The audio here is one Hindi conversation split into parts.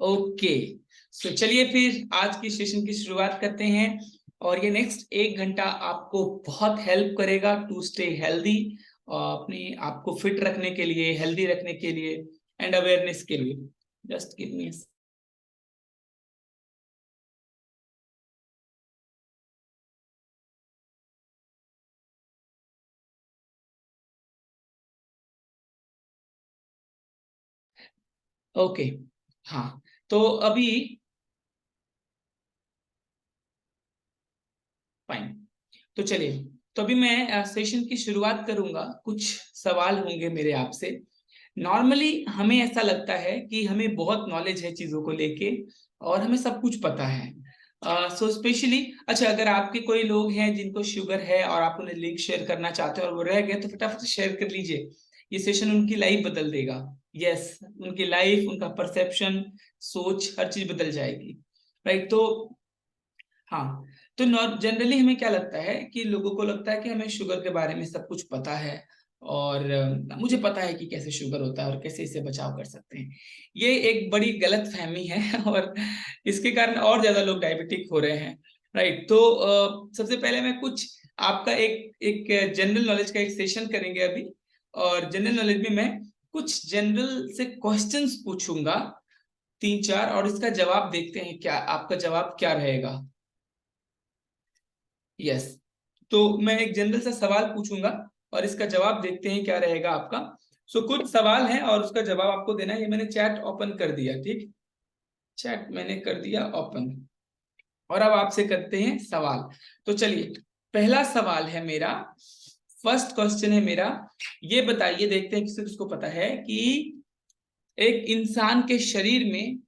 ओके, सो चलिए फिर आज की सेशन की शुरुआत करते हैं। और ये नेक्स्ट 1 घंटा आपको बहुत हेल्प करेगा टू स्टे हेल्दी, अपने आप को फिट रखने के लिए, हेल्दी रखने के लिए एंड अवेयरनेस के लिए। Just give me. ओके, हाँ, तो अभी फाइन। तो चलिए, तो अभी मैं सेशन की शुरुआत करूंगा। कुछ सवाल होंगे मेरे आपसे। नॉर्मली हमें ऐसा लगता है कि हमें बहुत नॉलेज है चीजों को लेके और हमें सब कुछ पता है। सो स्पेशली, अच्छा, अगर आपके कोई लोग हैं जिनको शुगर है और आप उन्हें लिंक शेयर करना चाहते हो और वो रह गए, तो फटाफट से शेयर कर लीजिए। ये सेशन उनकी लाइफ बदल देगा। यस, उनकी लाइफ, उनका परसेप्शन, सोच, हर चीज बदल जाएगी। राइट, तो हाँ, तो जनरली हमें क्या लगता है कि लोगों को लगता है कि हमें शुगर के बारे में सब कुछ पता है और मुझे पता है कि कैसे शुगर होता है और कैसे इससे बचाव कर सकते हैं। ये एक बड़ी गलत फहमी है और इसके कारण और ज्यादा लोग डायबिटिक हो रहे हैं। राइट, तो सबसे पहले मैं कुछ आपका एक एक जनरल नॉलेज का एक सेशन करेंगे अभी। और जनरल नॉलेज में मैं कुछ जनरल से क्वेश्चंस पूछूंगा, 3-4, और इसका जवाब देखते हैं क्या आपका जवाब क्या रहेगा। यस, तो मैं एक जनरल सा सवाल पूछूंगा और इसका जवाब देखते हैं क्या रहेगा आपका। सो कुछ सवाल हैं और उसका जवाब आपको देना है। ये मैंने चैट ओपन कर दिया, ठीक, चैट मैंने कर दिया ओपन। और अब आपसे करते हैं सवाल। तो चलिए, पहला सवाल है मेरा, फर्स्ट क्वेश्चन है मेरा। ये बताइए, देखते हैं किसी किसको पता है कि एक इंसान के शरीर में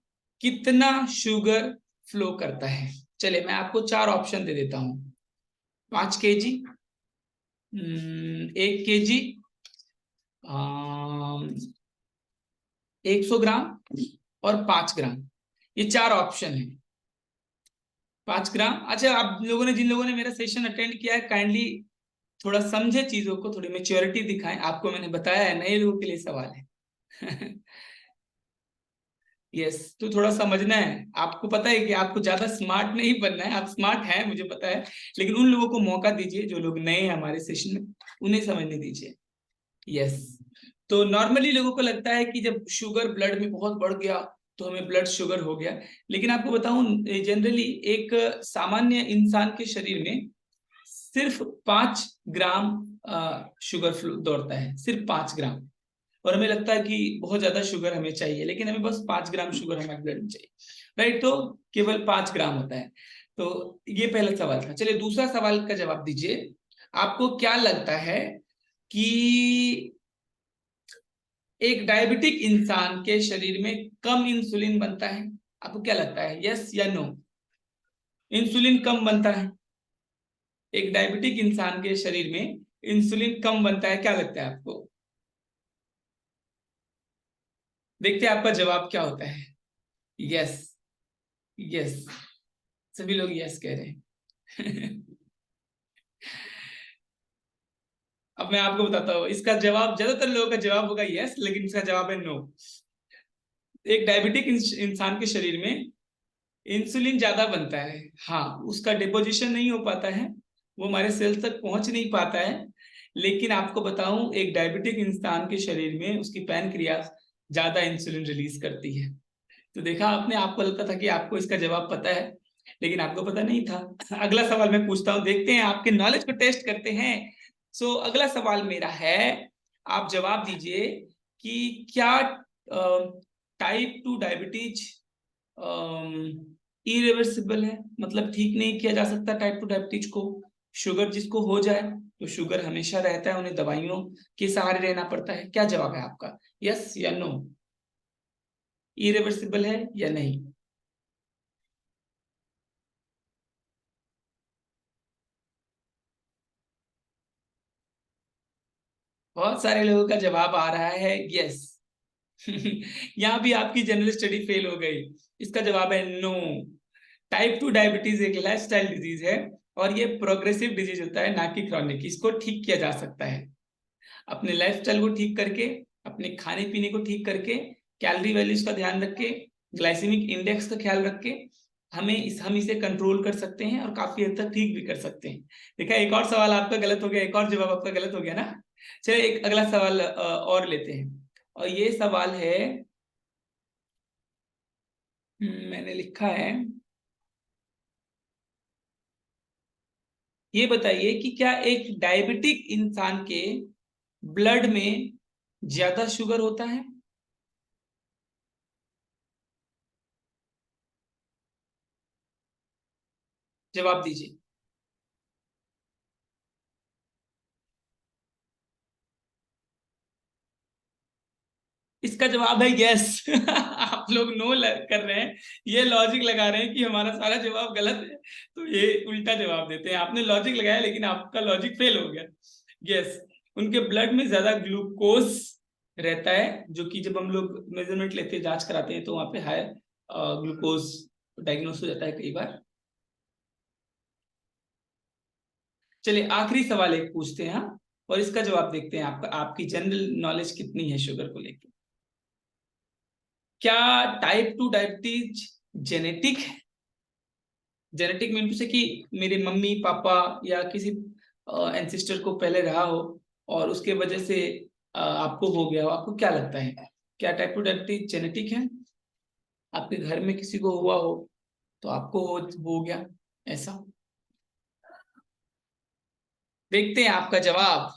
कितना शुगर फ्लो करता है। चलिए, मैं आपको 4 ऑप्शन दे देता हूं। 5 kg, 1 kg, 100 ग्राम और 5 ग्राम। ये 4 ऑप्शन है। 5 ग्राम। अच्छा, आप लोगों ने, जिन लोगों ने मेरा सेशन अटेंड किया है, काइंडली थोड़ा समझे चीजों को, थोड़ी मेच्योरिटी दिखाएं। आपको मैंने बताया है, नए लोगों के लिए सवाल है। यस, तो थोड़ा समझना है। आपको पता है कि आपको ज्यादा स्मार्ट नहीं बनना है, आप स्मार्ट हैं मुझे पता है, लेकिन उन लोगों को मौका दीजिए जो लोग नए हैं हमारे सेशन में, उन्हें समझने दीजिए। यस, तो नॉर्मली लोगों को लगता है कि जब शुगर ब्लड में बहुत बढ़ गया तो हमें ब्लड शुगर हो गया। लेकिन आपको बताऊं, जनरली एक सामान्य इंसान के शरीर में सिर्फ 5 ग्राम शुगर फ्लो दौड़ता है, सिर्फ 5 ग्राम। और हमें लगता है कि बहुत ज्यादा शुगर हमें चाहिए, लेकिन हमें बस 5 ग्राम शुगर हमारे ब्लड में चाहिए। राइट, तो केवल 5 ग्राम होता है। तो ये पहला सवाल था। चलिए, दूसरा सवाल का जवाब दीजिए। आपको क्या लगता है कि एक डायबिटिक इंसान के शरीर में कम इंसुलिन बनता है? आपको क्या लगता है, यस या नो? इंसुलिन कम बनता है? एक डायबिटिक इंसान के शरीर में इंसुलिन कम बनता है, क्या लगता है आपको? देखते हैं आपका जवाब क्या होता है। यस, यस, सभी लोग यस कह रहे हैं। अब मैं आपको बताता हूँ इसका जवाब। ज्यादातर लोगों का जवाब होगा यस, लेकिन इसका जवाब है नो। एक डायबिटिक इंसान के शरीर में इंसुलिन ज्यादा बनता है। हाँ, उसका डिपोजिशन नहीं हो पाता है, वो हमारे सेल्स तक पहुंच नहीं पाता है। लेकिन आपको बताऊं, एक डायबिटिक इंसान के शरीर में उसकी पैनक्रियास ज्यादा इंसुलिन रिलीज करती है। तो देखा आपने, आपको लगता था कि आपको इसका जवाब पता है, लेकिन आपको पता नहीं था। अगला सवाल मैं पूछता हूँ, देखते हैं आपके नॉलेज को टेस्ट करते हैं। सो अगला सवाल मेरा है, आप जवाब दीजिए कि क्या टाइप 2 डायबिटीज इरिवर्सिबल है, मतलब ठीक नहीं किया जा सकता टाइप 2 डायबिटीज को? शुगर जिसको हो जाए तो शुगर हमेशा रहता है, उन्हें दवाइयों के सहारे रहना पड़ता है। क्या जवाब है आपका, यस या नो? इरिवर्सिबल है या नहीं? बहुत सारे लोगों का जवाब आ रहा है यस। यहाँ भी आपकी जनरल स्टडी फेल हो गई। इसका जवाब है नो। टाइप 2 डायबिटीज एक लाइफस्टाइल डिजीज है और ये प्रोग्रेसिव डिजीज होता है, ना कि क्रॉनिक। इसको ठीक किया जा सकता है अपने लाइफस्टाइल को ठीक करके, अपने खाने पीने को ठीक करके, कैलोरी वैल्यूज का ध्यान रख के, ग्लाइसेमिक इंडेक्स का ख्याल रख के हम इसे कंट्रोल कर सकते हैं और काफी हद तक ठीक भी कर सकते हैं। देखा, एक और सवाल आपका गलत हो गया, एक और जवाब आपका गलत हो गया ना। चलिए एक अगला सवाल और लेते हैं, और ये सवाल है, मैंने लिखा है, ये बताइए कि क्या एक डायबिटिक इंसान के ब्लड में ज्यादा शुगर होता है? जवाब दीजिए। इसका जवाब है यस। आप लोग नो कर रहे हैं, ये लॉजिक लगा रहे हैं कि हमारा सारा जवाब गलत है, तो ये उल्टा जवाब देते हैं। आपने लॉजिक लगाया लेकिन आपका लॉजिक फेल हो गया। यस, उनके ब्लड में ज्यादा ग्लूकोज रहता है, जो कि जब हम लोग मेजरमेंट लेते हैं, जांच कराते हैं, तो वहां पे हाई ग्लूकोज डायग्नोस हो जाता है कई बार। चलिए आखिरी सवाल एक पूछते हैं, हाँ, और इसका जवाब देखते हैं आपका, आपकी जनरल नॉलेज कितनी है शुगर को लेकर। क्या टाइप 2 डायबिटीज जेनेटिक है? जेनेटिक मीन से कि मेरे मम्मी पापा या किसी एंसेस्टर को पहले रहा हो और उसके वजह से आपको हो गया हो, आपको क्या लगता है? क्या टाइप 2 डायबिटीज जेनेटिक है? आपके घर में किसी को हुआ हो तो आपको हो गया ऐसा? देखते हैं आपका जवाब।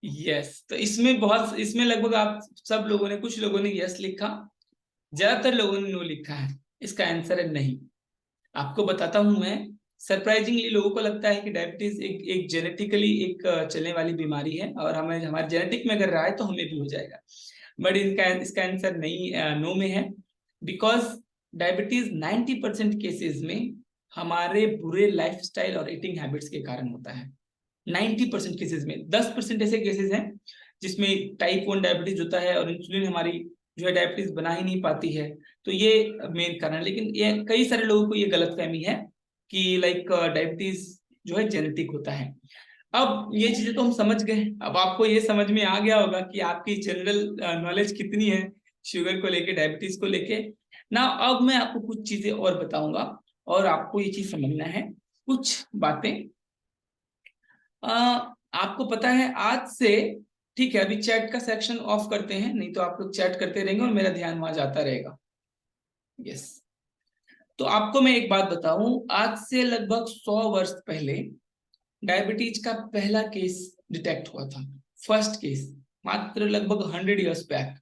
यस, तो इसमें लगभग आप सब लोगों ने, कुछ लोगों ने यस लिखा, ज्यादातर लोगों ने नो लिखा है। इसका आंसर है नहीं। आपको बताता हूं मैं, सरप्राइजिंगली लोगों को लगता है कि डायबिटीज एक जेनेटिकली एक चलने वाली बीमारी है, और हमें हमारे जेनेटिक में अगर रहा है तो हमें भी हो जाएगा। बट इसका आंसर नहीं, नो में है। बिकॉज डायबिटीज 90% केसेस में हमारे बुरे लाइफस्टाइल और ईटिंग हैबिट्स के कारण होता है। 90% केसेस में 10% ऐसे केसेस हैं जिसमें टाइप 1 डायबिटीज होता है और इंसुलिन हमारी जो है डायबिटीज बना ही नहीं पाती है, तो ये मेन कारण है। लेकिन ये कई सारे लोगों को ये गलतफहमी है कि लाइक डायबिटीज जो है जेनेटिक होता है। अब ये चीजें तो हम समझ गए, अब आपको ये समझ में आ गया होगा कि आपकी जनरल नॉलेज कितनी है शुगर को लेके, डायबिटीज को लेके ना। अब मैं आपको कुछ चीजें और बताऊंगा, और आपको ये चीज समझना है, कुछ बातें। आपको पता है आज से, ठीक है, अभी चैट का सेक्शन ऑफ करते हैं, नहीं तो आप लोग चैट करते रहेंगे और मेरा ध्यान वहां जाता रहेगा। यस, तो आपको मैं एक बात बताऊं, आज से लगभग 100 वर्ष पहले डायबिटीज का पहला केस डिटेक्ट हुआ था, फर्स्ट केस, मात्र लगभग 100 years बैक।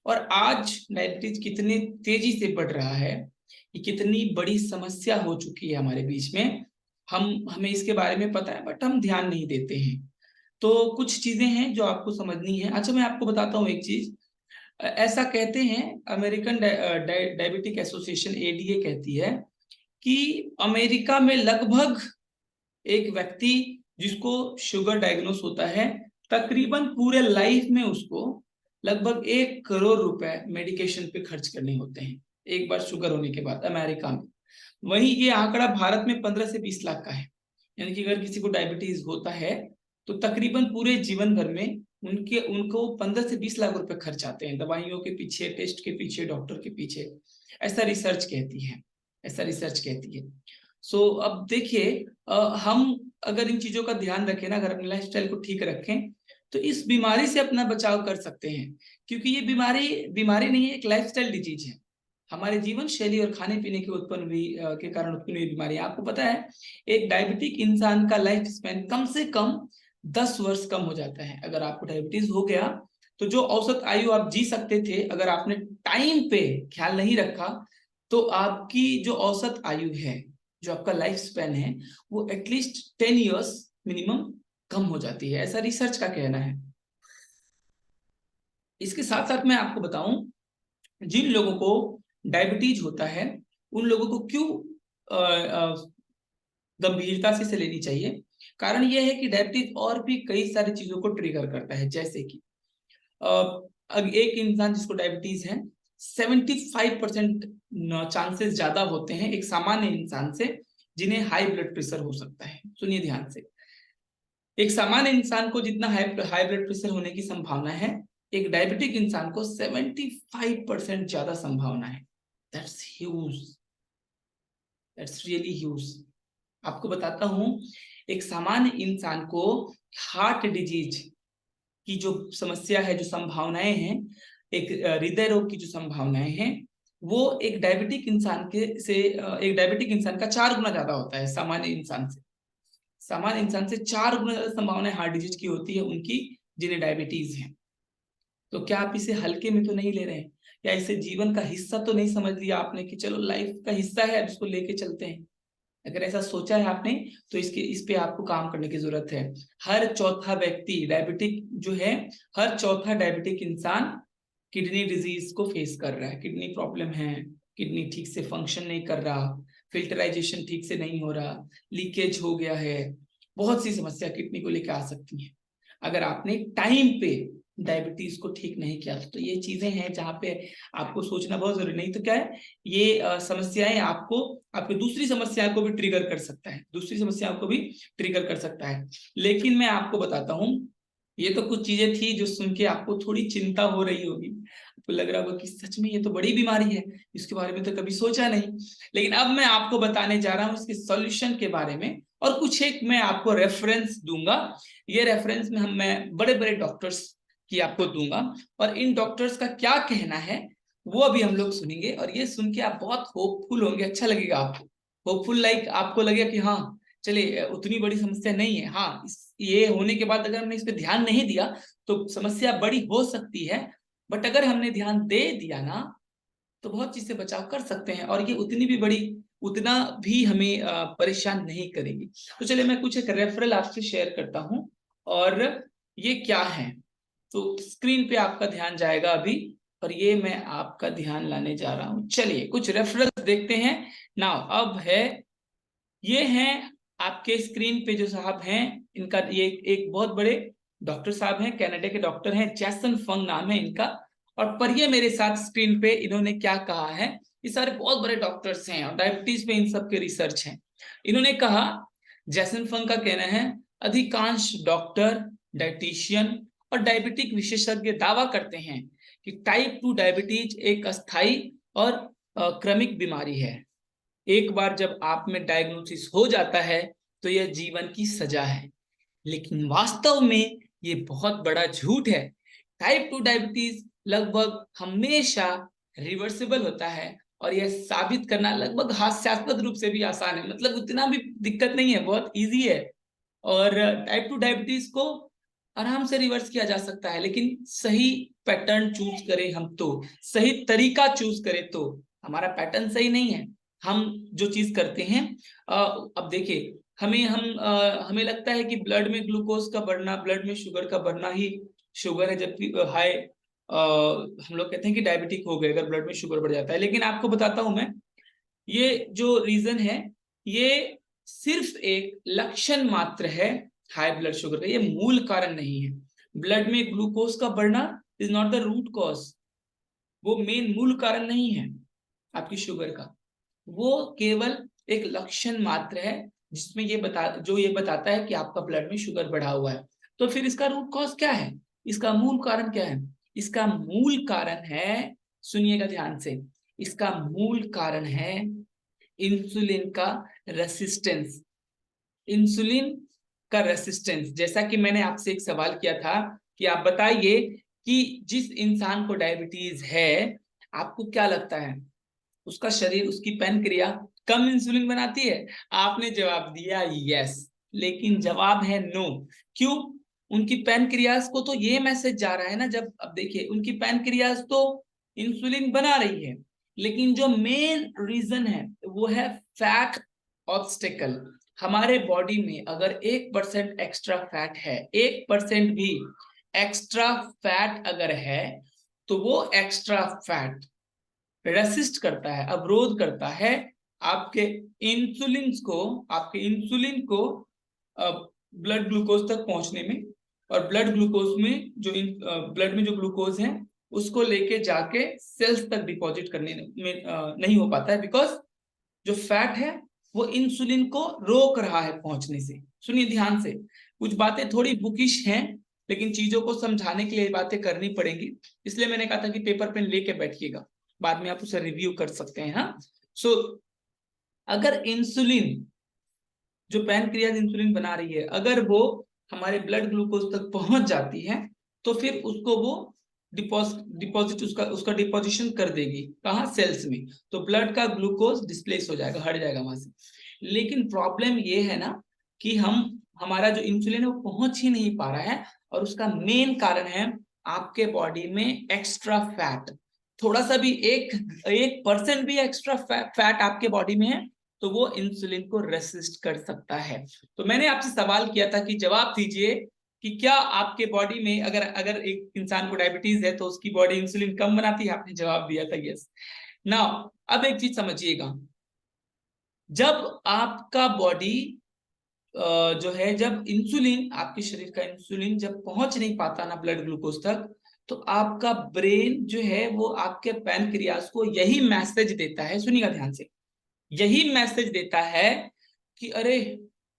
और आज डायबिटीज कितने तेजी से बढ़ रहा है, ये कितनी बड़ी समस्या हो चुकी है हमारे बीच में, हमें इसके बारे में पता है बट हम ध्यान नहीं देते हैं। तो कुछ चीजें हैं जो आपको समझनी है। अच्छा, मैं आपको बताता हूँ एक चीज। ऐसा कहते हैं, अमेरिकन डायबिटिक एसोसिएशन एडीए कहती है कि अमेरिका में लगभग एक व्यक्ति जिसको शुगर डायग्नोस होता है, तकरीबन पूरे लाइफ में उसको लगभग 1 करोड़ रुपए मेडिकेशन पे खर्च करने होते हैं, एक बार शुगर होने के बाद, अमेरिका में। वहीं ये आंकड़ा भारत में 15 से 20 लाख का है। यानी कि अगर किसी को डायबिटीज होता है तो तकरीबन पूरे जीवन भर में उनको 15 से 20 लाख रुपए खर्च आते हैं, दवाइयों के पीछे, टेस्ट के पीछे, डॉक्टर के पीछे। ऐसा रिसर्च कहती है, ऐसा रिसर्च कहती है। सो अब देखिए, हम अगर इन चीजों का ध्यान रखें ना, अगर अपने लाइफस्टाइल को ठीक रखें, तो इस बीमारी से अपना बचाव कर सकते हैं। क्योंकि ये बीमारी बीमारी नहीं है, एक लाइफस्टाइल डिजीज है। हमारे जीवन शैली और खाने पीने के उत्पन्न हुई के कारण उत्पन्न हुई बीमारी। आपको पता है, एक डायबिटिक इंसान का लाइफ स्पैन कम से कम 10 वर्ष कम हो जाता है। अगर आपको डायबिटीज हो गया तो जो औसत आयु आप जी सकते थे, अगर आपने टाइम पे ख्याल नहीं रखा, तो आपकी जो औसत आयु है, जो आपका लाइफ स्पैन है, वो एटलीस्ट 10 years मिनिमम कम हो जाती है, ऐसा रिसर्च का कहना है। इसके साथ साथ मैं आपको बताऊं, जिन लोगों को डायबिटीज होता है उन लोगों को क्यों गंभीरता से इसे लेनी चाहिए। कारण यह है कि डायबिटीज और भी कई सारी चीजों को ट्रिगर करता है, जैसे कि एक इंसान जिसको डायबिटीज है, 75% चांसेस ज्यादा होते हैं एक सामान्य इंसान से जिन्हें हाई ब्लड प्रेशर हो सकता है। सुनिए ध्यान से, एक सामान्य इंसान को जितना हाई ब्लड प्रेशर होने की संभावना है, एक डायबिटिक इंसान को 75% ज्यादा संभावना है। That's huge, that's really huge. आपको बताता हूं, एक सामान्य इंसान को हार्ट डिजीज की जो समस्या है, जो संभावनाएं हैं, एक हृदय रोग की जो संभावनाएं हैं, वो एक डायबिटिक इंसान एक डायबिटिक इंसान का 4 गुना ज्यादा होता है सामान्य इंसान से। सामान्य इंसान से 4 गुना ज्यादा संभावना हार्ट डिजीज की होती है उनकी, जिन्हें डायबिटीज है। तो क्या आप इसे हल्के में तो नहीं ले रहे हैं, या इसे जीवन का हिस्सा तो नहीं समझ लिया आपने कि चलो लाइफ का हिस्सा है, अब इसको लेके चलते हैं। अगर ऐसा सोचा है आपने, तो इस पे आपको काम करने की जरूरत है। हर चौथा व्यक्ति डायबिटिक जो है, हर चौथा डायबिटिक इंसान किडनी डिजीज को फेस कर रहा है। किडनी प्रॉब्लम है, किडनी ठीक से फंक्शन नहीं कर रहा, फिल्टराइजेशन ठीक से नहीं हो रहा, लीकेज हो गया है, बहुत सी समस्या किडनी को लेकर आ सकती है। अगर आपने टाइम पे डायबिटीज को ठीक नहीं किया तो ये चीजें हैं जहां पे आपको सोचना बहुत जरूरी। नहीं तो क्या है, ये समस्याएं आपको आपकी दूसरी समस्या को भी ट्रिगर कर सकता है, दूसरी समस्याओं को भी ट्रिगर कर सकता है। लेकिन मैं आपको बताता हूं, ये तो कुछ चीजें थी जो सुन के आपको थोड़ी चिंता हो रही होगी, आपको लग रहा होगा कि सच में ये तो बड़ी बीमारी है, इसके बारे में तो कभी सोचा नहीं। लेकिन अब मैं आपको बताने जा रहा हूं इसके सॉल्यूशन के बारे में, और कुछ एक मैं आपको रेफरेंस दूंगा। ये रेफरेंस में मैं बड़े बड़े डॉक्टर्स की आपको दूंगा, और इन डॉक्टर्स का क्या कहना है वो अभी हम लोग सुनेंगे। और ये सुन के आप बहुत होपफुल होंगे, अच्छा लगेगा आपको। होपफुल लाइक आपको लगेगा कि हाँ चलिए उतनी बड़ी समस्या नहीं है। हाँ, ये होने के बाद अगर हमने इस पे ध्यान नहीं दिया तो समस्या बड़ी हो सकती है, बट अगर हमने ध्यान दे दिया ना तो बहुत चीज से बचाव कर सकते हैं, और ये उतना भी हमें परेशान नहीं करेगी। तो चलिए मैं कुछ एक रेफरल आपसे शेयर करता हूं, और ये क्या है। तो स्क्रीन पे आपका ध्यान जाएगा अभी, और ये मैं आपका ध्यान लाने जा रहा हूं। चलिए कुछ रेफरेंस देखते हैं नाउ। अब है, ये हैं आपके स्क्रीन पे जो साहब हैं, इनका ये एक बहुत बड़े डॉक्टर साहब हैं, कनाडा के डॉक्टर हैं, जैसन फंग नाम है इनका। और पढ़िए मेरे साथ स्क्रीन पे इन्होंने क्या कहा है। ये सारे बहुत बड़े डॉक्टर्स हैं और डायबिटीज पे इन सब के रिसर्च हैं। इन्होंने कहा, जैसन फंग का कहना है, अधिकांश डॉक्टर, डाइटिशियन और डायबिटिक विशेषज्ञ दावा करते हैं कि टाइप 2 डायबिटीज एक अस्थायी और क्रमिक बीमारी है। एक बार जब आप में डायग्नोसिस हो जाता है तो यह जीवन की सजा है, लेकिन वास्तव में ये बहुत बड़ा झूठ है। टाइप 2 डायबिटीज लगभग हमेशा रिवर्सिबल होता है, और यह साबित करना लगभग हास्यास्पद रूप से भी आसान है। मतलब उतना भी दिक्कत नहीं है, बहुत इजी है। और टाइप 2 डायबिटीज को आराम से रिवर्स किया जा सकता है, लेकिन सही पैटर्न चूज करें हम तो, सही तरीका चूज करें तो। हमारा पैटर्न सही नहीं है, हम जो चीज करते हैं। अब देखिए, हमें लगता है कि ब्लड में ग्लूकोज का बढ़ना, ब्लड में शुगर का बढ़ना ही शुगर है, जबकि हाई हम लोग कहते हैं कि डायबिटिक हो गए अगर ब्लड में शुगर बढ़ जाता है। लेकिन आपको बताता हूं मैं, ये जो रीजन है, ये सिर्फ एक लक्षण मात्र है हाई ब्लड शुगर का, ये मूल कारण नहीं है। ब्लड में ग्लूकोज का बढ़ना is not the root cause, वो मेन मूल कारण नहीं है आपकी शुगर का। वो केवल एक लक्षण मात्र है जिसमें ये बताता है कि आपका ब्लड में शुगर बढ़ा हुआ है। तो फिर इसका रूट कॉज क्या है, इसका मूल कारण क्या है? इसका मूल कारण है, सुनिएगा ध्यान से, इसका मूल कारण है इंसुलिन का रेसिस्टेंस। इंसुलिन का रेसिस्टेंस, जैसा कि मैंने आपसे एक सवाल किया था कि आप बताइए कि जिस इंसान को डायबिटीज है, आपको क्या लगता है उसका शरीर, उसकी पैनक्रिया कम इंसुलिन बनाती है? आपने जवाब दिया यस, लेकिन जवाब है नो। क्यों? उनकी पैनक्रियाज को तो ये मैसेज जा रहा है ना, जब अब देखिए उनकी पैनक्रियाज तो इंसुलिन बना रही है, लेकिन जो मेन रीजन है वो है फैट ऑब्स्टेकल। हमारे बॉडी में अगर 1% एक्स्ट्रा फैट है, 1% भी एक्स्ट्रा फैट अगर है, तो वो एक्स्ट्रा फैट रेसिस्ट करता है, अवरोध करता है आपके इंसुलिन को ब्लड ग्लूकोज तक पहुंचने में। और ब्लड में जो ग्लूकोज है उसको लेके जाके सेल्स तक डिपॉजिट करने में नहीं हो पाता है, बिकॉज जो फैट है वो इंसुलिन को रोक रहा है पहुंचने से। सुनिए ध्यान से, कुछ बातें थोड़ी बुकिश हैं, लेकिन चीजों को समझाने के लिए बातें करनी पड़ेंगी, इसलिए मैंने कहा था कि पेपर पेन लेके बैठिएगा, बाद में आप उसे रिव्यू कर सकते हैं। हाँ, सो अगर इंसुलिन, जो पैनक्रियाज इंसुलिन बना रही है, अगर वो हमारे ब्लड ग्लूकोज तक पहुंच जाती है तो फिर उसको वो डिपॉजिट उसका डिपोजिशन कर देगी, कहाँ, सेल्स में। तो ब्लड का ग्लूकोज डिस्प्लेस हो जाएगा, हट जाएगा वहां से। लेकिन प्रॉब्लम ये है ना कि हमारा जो इंसुलिन है वो पहुंच ही नहीं पा रहा है, और उसका मेन कारण है आपके बॉडी में एक्स्ट्रा फैट। थोड़ा सा भी 1% भी एक्स्ट्रा फैट आपके बॉडी में है तो वो इंसुलिन को रेसिस्ट कर सकता है। तो मैंने आपसे सवाल किया था कि जवाब दीजिए कि क्या आपके बॉडी में अगर अगर एक इंसान को डायबिटीज है तो उसकी बॉडी इंसुलिन कम बनाती है? आपने जवाब दिया था यस। नाउ अब एक चीज समझिएगा, जब आपका बॉडी जो है, जब इंसुलिन, आपके शरीर का इंसुलिन जब पहुंच नहीं पाता ना ब्लड ग्लूकोज तक, तो आपका ब्रेन जो है वो आपके पैनक्रियाज को यही मैसेज देता है, सुनिएगा ध्यान से, यही मैसेज देता है कि अरे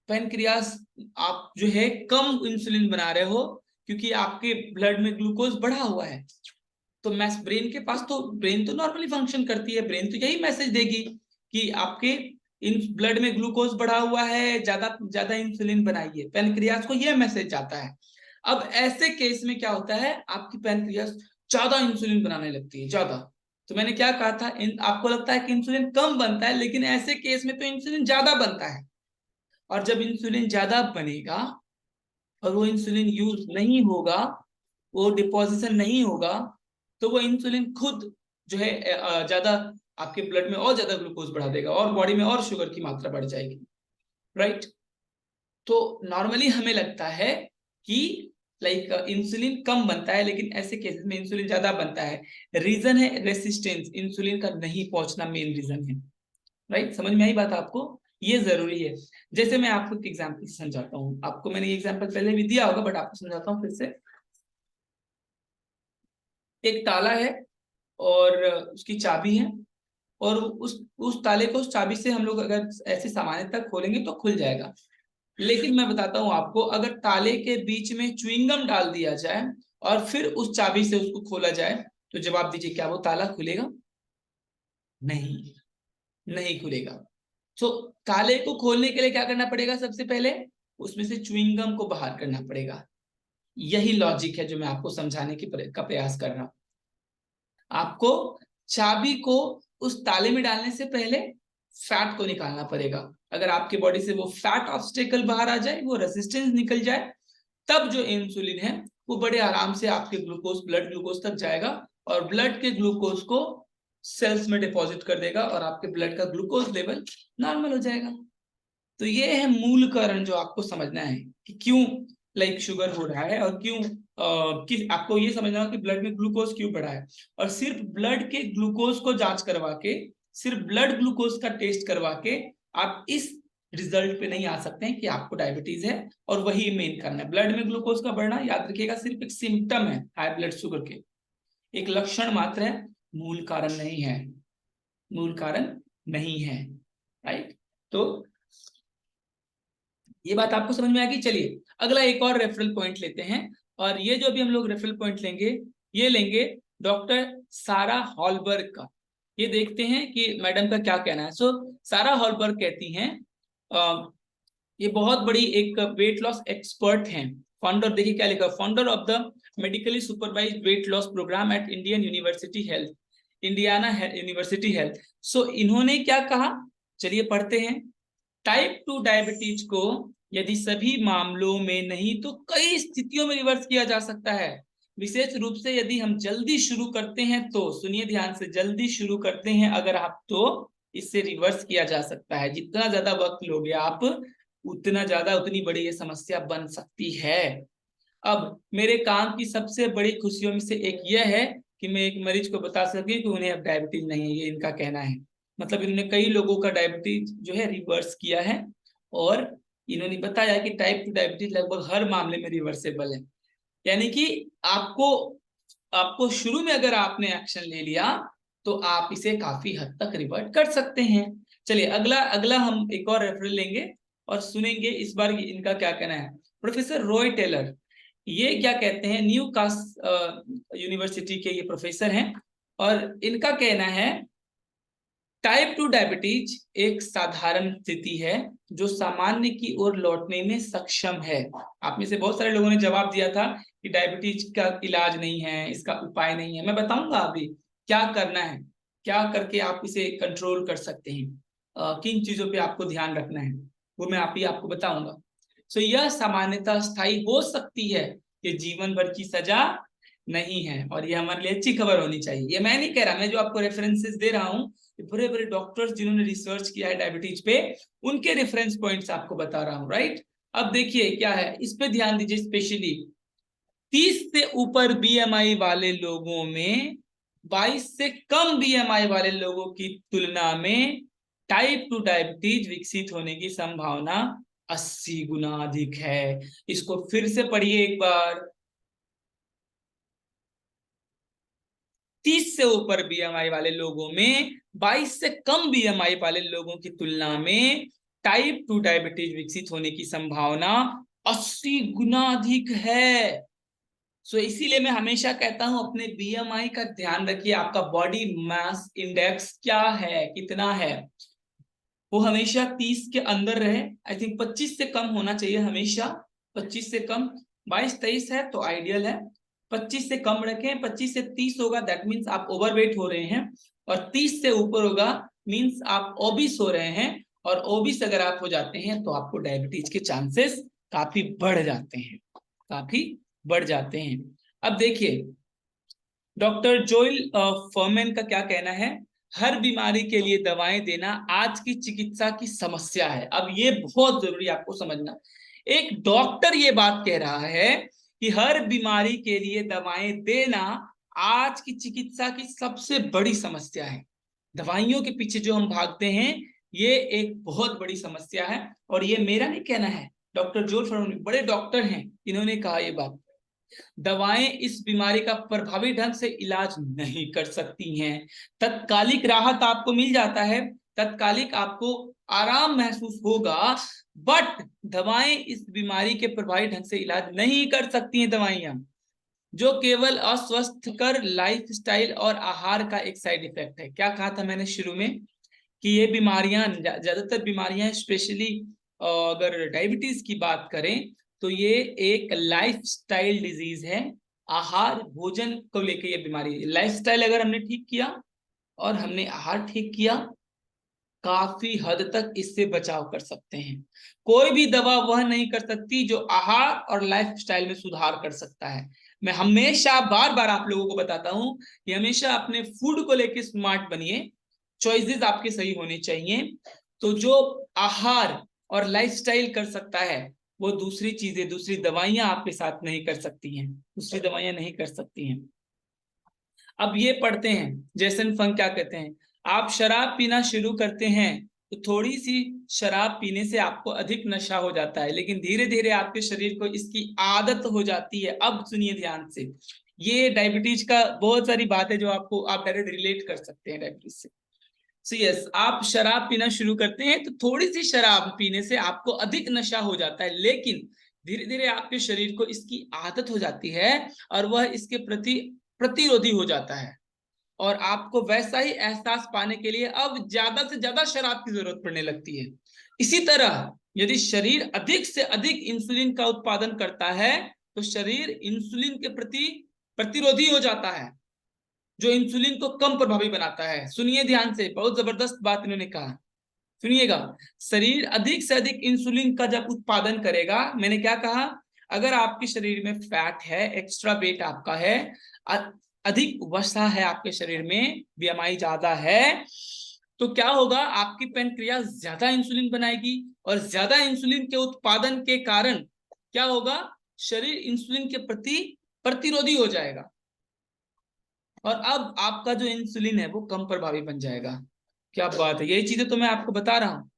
पैनक्रियास, आप जो है कम इंसुलिन बना रहे हो क्योंकि आपके ब्लड में ग्लूकोज बढ़ा हुआ है। तो मैस ब्रेन के पास, तो ब्रेन तो नॉर्मली फंक्शन करती है, ब्रेन तो यही मैसेज देगी कि आपके इन ब्लड में ग्लूकोज बढ़ा हुआ है, ज्यादा ज्यादा इंसुलिन बनाइए, पैनक्रियास को यह मैसेज जाता है। अब ऐसे केस में क्या होता है, आपकी पैनक्रियास ज्यादा इंसुलिन बनाने लगती है, ज्यादा। तो मैंने क्या कहा था, आपको लगता है कि इंसुलिन कम बनता है, लेकिन ऐसे केस में तो इंसुलिन ज्यादा बनता है। और जब इंसुलिन ज्यादा बनेगा और वो इंसुलिन यूज नहीं होगा, वो डिपोजिशन नहीं होगा, तो वो इंसुलिन खुद जो है ज्यादा आपके ब्लड में और ज्यादा ग्लूकोज बढ़ा देगा और बॉडी में और शुगर की मात्रा बढ़ जाएगी, राइट। तो नॉर्मली हमें लगता है कि लाइक इंसुलिन कम बनता है, लेकिन ऐसे केसेस में इंसुलिन ज्यादा बनता है। रीजन है रेसिस्टेंस, इंसुलिन का नहीं पहुंचना मेन रीजन है, राइट। समझ में आई बात आपको? ये जरूरी है। जैसे मैं आपको एक एग्जांपल समझाता हूँ, आपको मैंने ये एग्जांपल पहले भी दिया होगा बट आपको समझाता हूँ फिर से। एक ताला है और उसकी चाबी है, और उस ताले को, उस चाबी से हम लोग अगर ऐसे सामान्यतः खोलेंगे तो खुल जाएगा। लेकिन मैं बताता हूं आपको, अगर ताले के बीच में च्युइंगम डाल दिया जाए और फिर उस चाबी से उसको खोला जाए, तो जवाब दीजिए, क्या वो ताला खुलेगा? नहीं, नहीं खुलेगा। तो ताले को खोलने के लिए क्या करना पड़ेगा? सबसे पहले उसमें से च्युइंगम को बाहर करना पड़ेगा। यही लॉजिक है जो मैं आपको समझाने का प्रयास कर रहा हूं। आपको चाबी को उस ताले में डालने से पहले फैट को निकालना पड़ेगा। अगर आपके बॉडी से वो फैट ऑब्स्टेकल बाहर आ जाए, वो रेजिस्टेंस निकल जाए, तब जो इंसुलिन है वो बड़े आराम से आपके ग्लूकोज, ब्लड ग्लूकोज तक जाएगा और ब्लड के ग्लूकोज को सेल्स में डिपॉजिट कर देगा और आपके ब्लड का ग्लूकोज लेवल नॉर्मल हो जाएगा। तो ये है मूल कारण जो आपको समझना है कि क्यों लाइक शुगर हो रहा है, और क्यों कि आपको ये समझना है कि ब्लड में ग्लूकोज क्यों बढ़ा है। और सिर्फ ब्लड के ग्लूकोज को जांच करवा के, सिर्फ ब्लड ग्लूकोज का टेस्ट करवा के आप इस रिजल्ट पे नहीं आ सकते हैं कि आपको डायबिटीज है। और वही मेन कारण है, ब्लड में ग्लूकोज का बढ़ना, याद रखिएगा, सिर्फ एक सिम्टम है हाई ब्लड शुगर के, एक लक्षण मात्र है, मूल कारण नहीं है, मूल कारण नहीं है, राइट। तो ये बात आपको समझ में आ गई। चलिए अगला एक और रेफरल पॉइंट लेते हैं, और ये जो भी हम लोग रेफरल पॉइंट लेंगे, ये लेंगे डॉक्टर सारा हॉलबर्ग का। ये देखते हैं कि मैडम का क्या कहना है। सारा हॉलबर्ग कहती हैं, ये बहुत बड़ी एक वेट लॉस एक्सपर्ट हैं, फाउंडर, देखिए क्या लिखा, founder of the medically supervised weight loss program at Indian university health, Indiana university health. इन्होंने क्या कहा, चलिए पढ़ते हैं। टाइप 2 डायबिटीज को यदि सभी मामलों में नहीं तो कई स्थितियों में रिवर्स किया जा सकता है, विशेष रूप से यदि हम जल्दी शुरू करते हैं तो, सुनिए ध्यान से, जल्दी शुरू करते हैं अगर आप तो इससे रिवर्स किया जा सकता है। जितना ज्यादा वक्त लोगे आप, उतना ज्यादा, उतनी बड़ी ये समस्या बन सकती है। अब मेरे काम की सबसे बड़ी खुशियों में से एक यह है कि मैं एक मरीज को बता सके कि उन्हें अब डायबिटीज नहीं है, ये इनका कहना है। मतलब इन्होंने कई लोगों का डायबिटीज जो है रिवर्स किया है, और इन्होंने बताया कि टाइप 2 डायबिटीज लगभग हर मामले में रिवर्सेबल है। यानी कि आपको आपको शुरू में अगर आपने एक्शन ले लिया तो आप इसे काफी हद तक रिवर्ट कर सकते हैं। चलिए अगला अगला हम एक और रेफरल लेंगे और सुनेंगे इस बार इनका क्या कहना है। प्रोफेसर रॉय टेलर, ये क्या कहते हैं, न्यू कास्ट यूनिवर्सिटी के ये प्रोफेसर हैं, और इनका कहना है टाइप 2 डायबिटीज एक साधारण स्थिति है जो सामान्य की ओर लौटने में सक्षम है। आप में से बहुत सारे लोगों ने जवाब दिया था कि डायबिटीज का इलाज नहीं है, इसका उपाय नहीं है। मैं बताऊंगा अभी क्या करना है, क्या करके आप इसे कंट्रोल कर सकते हैं, किन चीजों पे आपको ध्यान रखना है, वो मैं आपको बताऊंगा। सो यह सामान्यतः स्थायी हो सकती है, ये जीवन भर की सजा नहीं है, और ये हमारे लिए अच्छी खबर होनी चाहिए। ये मैं नहीं कह रहा, मैं जो आपको रेफरेंसेस दे रहा हूँ, बड़े बड़े डॉक्टर्स जिन्होंने रिसर्च किया है डायबिटीज पे, उनके रेफरेंस पॉइंट्स आपको बता रहा हूँ, राइट। अब देखिए क्या है, इस पे ध्यान दीजिए। स्पेशली 30 से ऊपर बीएमआई वाले लोगों में 22 से कम बीएमआई वाले लोगों की तुलना में टाइप 2 डायबिटीज विकसित होने की संभावना 80 गुना अधिक है। इसको फिर से पढ़िए एक बार। 30 से ऊपर बीएमआई वाले लोगों में 22 से कम बीएमआई वाले लोगों की तुलना में टाइप 2 डायबिटीज विकसित होने की संभावना 80 गुना अधिक है। सो इसीलिए मैं हमेशा कहता हूं अपने बीएमआई का ध्यान रखिए। आपका बॉडी मास इंडेक्स क्या है, कितना है, वो हमेशा 30 के अंदर रहे। आई थिंक 25 से कम होना चाहिए हमेशा, 25 से कम। 22-23 है तो आइडियल है, 25 से कम रखें। 25 से 30 होगा दैट मीन्स आप ओवरवेट हो रहे हैं, और 30 से ऊपर होगा मीन्स आप ओबिस हो रहे हैं, और ओबिस अगर आप हो जाते हैं तो आपको डायबिटीज के चांसेस काफी बढ़ जाते हैं, काफी बढ़ जाते हैं। अब देखिए डॉक्टर जोइल फर्मैन का क्या कहना है, हर बीमारी के लिए दवाएं देना आज की चिकित्सा की समस्या है। अब ये बहुत जरूरी आपको समझना, एक डॉक्टर ये बात कह रहा है कि हर बीमारी के लिए दवाएं देना आज की चिकित्सा की सबसे बड़ी समस्या है। दवाइयों के पीछे जो हम भागते हैं ये एक बहुत बड़ी समस्या है, और ये मेरा नहीं कहना है, डॉक्टर जोइल फर्मैन बड़े डॉक्टर हैं, इन्होंने कहा ये बात। दवाएं इस बीमारी का प्रभावी ढंग से इलाज नहीं कर सकती हैं। तत्कालिक राहत आपको मिल जाता है, तत्कालिक आपको आराम महसूस होगा, बट दवाएं इस बीमारी के प्रभावी ढंग से इलाज नहीं कर सकती हैं। दवाइयां जो केवल अस्वस्थकर लाइफस्टाइल और आहार का एक साइड इफेक्ट है। क्या कहा था मैंने शुरू में कि ये बीमारियां, ज्यादातर बीमारियां स्पेशली अगर डायबिटीज की बात करें तो ये एक लाइफस्टाइल डिजीज है। आहार भोजन को लेकर ये बीमारी है। लाइफस्टाइल अगर हमने ठीक किया और हमने आहार ठीक किया, काफी हद तक इससे बचाव कर सकते हैं। कोई भी दवा वह नहीं कर सकती जो आहार और लाइफस्टाइल में सुधार कर सकता है। मैं हमेशा बार बार आप लोगों को बताता हूं कि हमेशा अपने फूड को लेकर स्मार्ट बनिए, चॉइसेस आपके सही होने चाहिए। तो जो आहार और लाइफस्टाइल कर सकता है वो दूसरी चीजें, दूसरी दवाइयां आपके साथ नहीं कर सकती हैं, दूसरी दवाइयां नहीं कर सकती हैं। अब ये पढ़ते हैं जेसन फंग क्या कहते हैं, आप शराब पीना शुरू करते हैं तो थोड़ी सी शराब पीने से आपको अधिक नशा हो जाता है, लेकिन धीरे धीरे आपके शरीर को इसकी आदत हो जाती है। अब सुनिए ध्यान से, ये डायबिटीज का बहुत सारी बात है जो आपको आप डायरेक्ट रिलेट कर सकते हैं डायबिटीज से। सो यस, आप शराब पीना शुरू करते हैं तो थोड़ी सी शराब पीने से आपको अधिक नशा हो जाता है, लेकिन धीरे धीरे आपके शरीर को इसकी आदत हो जाती है और वह इसके प्रति प्रतिरोधी हो जाता है, और आपको वैसा ही एहसास पाने के लिए अब ज्यादा से ज्यादा शराब की जरूरत पड़ने लगती है। इसी तरह यदि शरीर अधिक से अधिक इंसुलिन का उत्पादन करता है तो शरीर इंसुलिन के प्रति प्रतिरोधी हो जाता है, जो इंसुलिन को कम प्रभावी बनाता है। सुनिए ध्यान से, बहुत जबरदस्त बात इन्होंने कहा, सुनिएगा। शरीर अधिक से अधिक इंसुलिन का जब उत्पादन करेगा, मैंने क्या कहा, अगर आपके शरीर में फैट है, एक्स्ट्रा वेट आपका है, अधिक वसा है आपके शरीर में, बीएमआई ज्यादा है, तो क्या होगा, आपकी पैंक्रियास ज्यादा इंसुलिन बनाएगी, और ज्यादा इंसुलिन के उत्पादन के कारण क्या होगा, शरीर इंसुलिन के प्रति प्रतिरोधी हो जाएगा, और अब आपका जो इंसुलिन है वो कम प्रभावी बन जाएगा। क्या बात है, यही चीजें तो मैं आपको बता रहा हूं।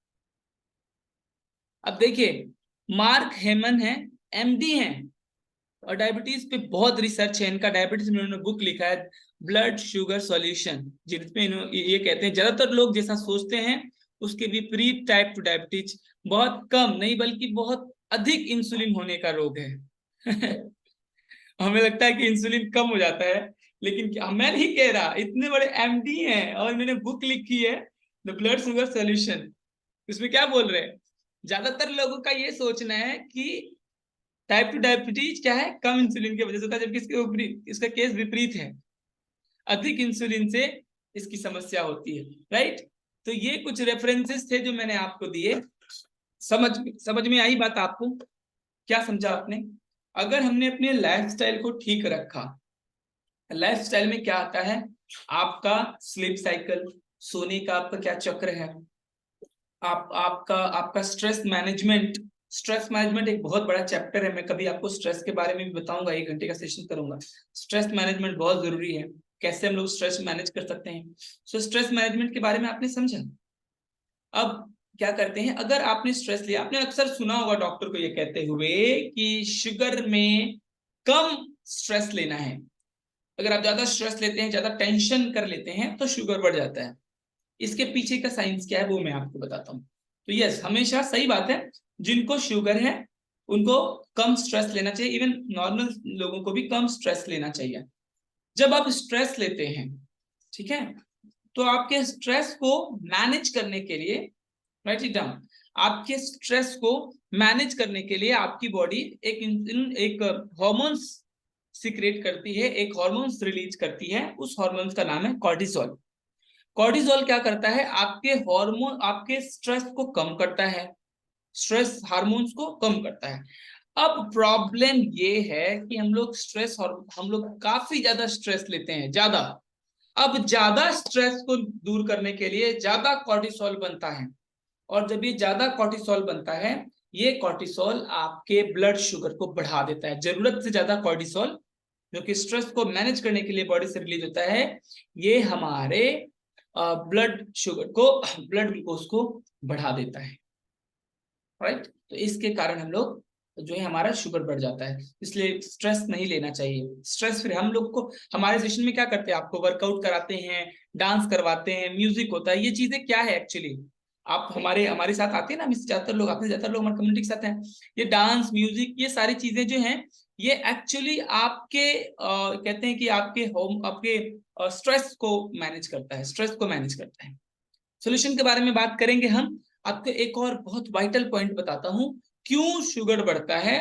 अब देखिए मार्क हेमन है, एमडी हैं, और डायबिटीज पे बहुत रिसर्च है इनका। डायबिटीज में उन्होंने बुक लिखा है ब्लड शुगर सॉल्यूशन, जिसमें ये कहते हैं ज्यादातर लोग जैसा सोचते हैं उसके विपरीत टाइप 2 डायबिटीज बहुत कम नहीं बल्कि बहुत अधिक इंसुलिन होने का रोग है। हमें लगता है कि इंसुलिन कम हो जाता है, लेकिन मैं नहीं कह रहा, इतने बड़े एमडी हैं और इन्होंने बुक लिखी है द ब्लड शुगर सोल्यूशन। इसमें क्या बोल रहे हैं, ज्यादातर लोगों का ये सोचना है कि टाइप 2 डायबिटीज क्या है, कम इंसुलिन की वजह से होता है, जबकि इसका केस विपरीत है, अधिक इंसुलिन से इसकी समस्या होती है। राइट, तो ये कुछ रेफरेंसेस थे जो मैंने आपको दिए। समझ समझ में आई बात आपको? क्या समझा आपने? अगर हमने अपने लाइफस्टाइल को ठीक रखा, लाइफस्टाइल में क्या आता है, आपका स्लीप साइकिल, सोने का आपका क्या चक्र है, आपका स्ट्रेस मैनेजमेंट एक बहुत बड़ा चैप्टर है। मैं कभी आपको स्ट्रेस के बारे में भी बताऊंगा, 1 घंटे का सेशन करूंगा। स्ट्रेस मैनेजमेंट बहुत जरूरी है, कैसे हम लोग स्ट्रेस मैनेज कर सकते हैं। सो स्ट्रेस मैनेजमेंट के बारे में आपने समझा। अब क्या करते हैं, अगर आपने स्ट्रेस लिया, आपने अक्सर सुना होगा डॉक्टर को ये कहते हुए कि शुगर में कम स्ट्रेस लेना है। अगर आप ज्यादा स्ट्रेस लेते हैं, ज्यादा टेंशन कर लेते हैं, तो शुगर बढ़ जाता है। इसके पीछे का साइंस क्या है वो मैं आपको बताता हूँ। तो यस, हमेशा सही बात है, जिनको शुगर है उनको कम स्ट्रेस लेना चाहिए, इवन नॉर्मल लोगों को भी कम स्ट्रेस लेना चाहिए। जब आप स्ट्रेस लेते हैं, ठीक है, तो आपके स्ट्रेस को मैनेज करने के लिए, राइट इट डाउन, आपके स्ट्रेस को मैनेज करने के लिए आपकी बॉडी एक हार्मोन्स सीक्रेट करती है, एक हार्मोन्स रिलीज करती है। उस हार्मोन्स का नाम है कॉर्टिसोल। कॉर्टिसोल क्या करता है, आपके हार्मोन, आपके स्ट्रेस को कम करता है, स्ट्रेस हार्मोन्स को कम करता है। अब प्रॉब्लम ये है कि हम लोग काफी ज्यादा स्ट्रेस लेते हैं, ज्यादा। अब ज्यादा स्ट्रेस को दूर करने के लिए ज्यादा कॉर्टिसोल बनता है, और जब ये ज्यादा कॉर्टिसोल बनता है, ये कॉर्टिसोल आपके ब्लड शुगर को बढ़ा देता है। जरूरत से ज्यादा कॉर्टिसोल, जो कि स्ट्रेस को मैनेज करने के लिए बॉडी से रिलीज होता है, ये हमारे ब्लड शुगर को, ब्लड ग्लूकोज को बढ़ा देता है। राइट, तो इसके कारण हम लोग जो है हमारा शुगर बढ़ जाता है। इसलिए स्ट्रेस नहीं लेना चाहिए। स्ट्रेस फिर हम लोग को, हमारे सेशन में क्या करते हैं, आपको वर्कआउट कराते हैं, डांस करवाते हैं, म्यूजिक होता है। ये चीजें क्या है एक्चुअली, आप हमारे हमारे साथ आते हैं ना, ज्यादातर लोग आते हैं, ज्यादातर लोग हमारे कम्युनिटी के साथ हैं। ये डांस म्यूजिक ये सारी चीजें जो हैं, ये एक्चुअली आपके कहते हैं कि आपके स्ट्रेस को मैनेज करता है, स्ट्रेस को मैनेज करता है। सोल्यूशन के बारे में बात करेंगे हम। आपको एक और बहुत वाइटल पॉइंट बताता हूं, क्यों शुगर बढ़ता है,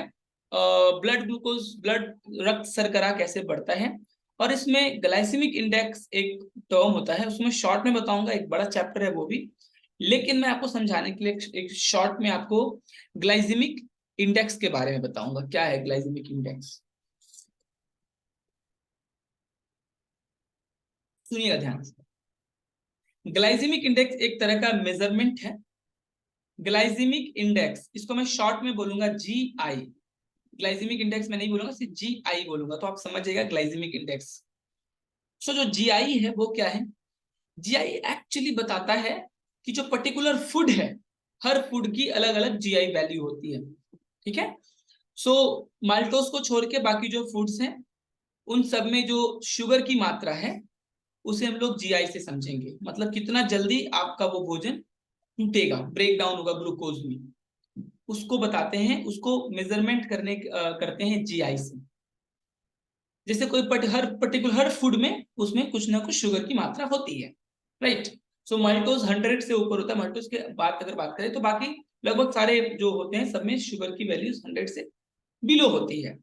ब्लड ग्लूकोज, ब्लड रक्त शर्करा कैसे बढ़ता है। और इसमें ग्लाइसेमिक इंडेक्स एक टर्म होता है, उसमें शॉर्ट में बताऊंगा, एक बड़ा चैप्टर है वो भी, लेकिन मैं आपको समझाने के लिए एक शॉर्ट में आपको ग्लाइसेमिक इंडेक्स के बारे में बताऊंगा। क्या है ग्लाइसेमिक इंडेक्स, सुनिएगा ध्यान से। ग्लाइसेमिक इंडेक्स एक तरह का मेजरमेंट है। ग्लाइसेमिक इंडेक्स, इसको मैं शॉर्ट में बोलूंगा GI। ग्लाइसेमिक इंडेक्स में नहीं बोलूंगा, सिर्फ GI बोलूंगा, तो आप समझ जाएगा ग्लाइसेमिक इंडेक्स। सो जो GI है वो क्या है, GI एक्चुअली बताता है कि जो पर्टिकुलर फूड है, हर फूड की अलग अलग GI वैल्यू होती है। ठीक है, सो माल्टोस को छोड़ के बाकी जो फूड्स हैं, उन सब में जो शुगर की मात्रा है, उसे हम लोग GI से समझेंगे। मतलब कितना जल्दी आपका वो भोजन टूटेगा, ब्रेक डाउन होगा ग्लूकोज में, उसको बताते हैं, उसको मेजरमेंट करते हैं GI से। जैसे हर फूड में उसमें कुछ ना कुछ शुगर की मात्रा होती है। राइट, सो माल्टोज 100 से ऊपर होता है। माल्टोज के बाद अगर बात करें तो बाकी लगभग सारे जो होते हैं सब में शुगर की वैल्यूज 100 से बिलो होती है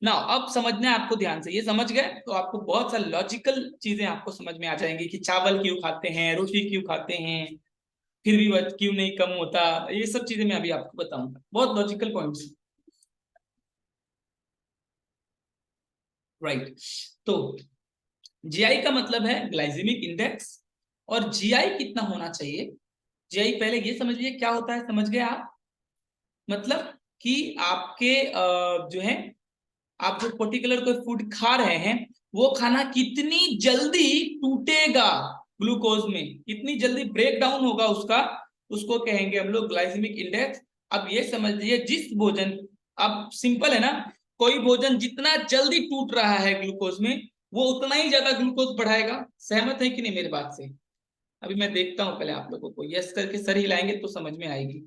ना। अब समझना है आपको ध्यान से, ये समझ गए तो आपको बहुत सारी लॉजिकल चीजें आपको समझ में आ जाएंगी कि चावल क्यों खाते हैं, रोटी क्यों खाते हैं, फिर भी वजन क्यों नहीं कम होता। ये सब चीजें मैं अभी आपको बताऊंगा, बहुत लॉजिकल पॉइंट्स। राइट, तो GI का मतलब है ग्लाइसेमिक इंडेक्स, और GI कितना होना चाहिए। GI पहले ये समझ लीजिए क्या होता है, समझ गए आप? मतलब कि आपके जो है, आप जो पर्टिकुलर कोई फूड खा रहे हैं, वो खाना कितनी जल्दी टूटेगा ग्लूकोज में, कितनी जल्दी ब्रेक डाउन होगा उसका, उसको कहेंगे हम लोग ग्लाइसेमिक इंडेक्स। अब ये समझ लीजिए, जिस भोजन, अब सिंपल है ना, कोई भोजन जितना जल्दी टूट रहा है ग्लूकोज में, वो उतना ही ज्यादा ग्लूकोज बढ़ाएगा। सहमत है कि नहीं मेरी बात से? अभी मैं देखता हूं, पहले आप लोगों को यस करके सर हिलाएंगे तो समझ में आएगी।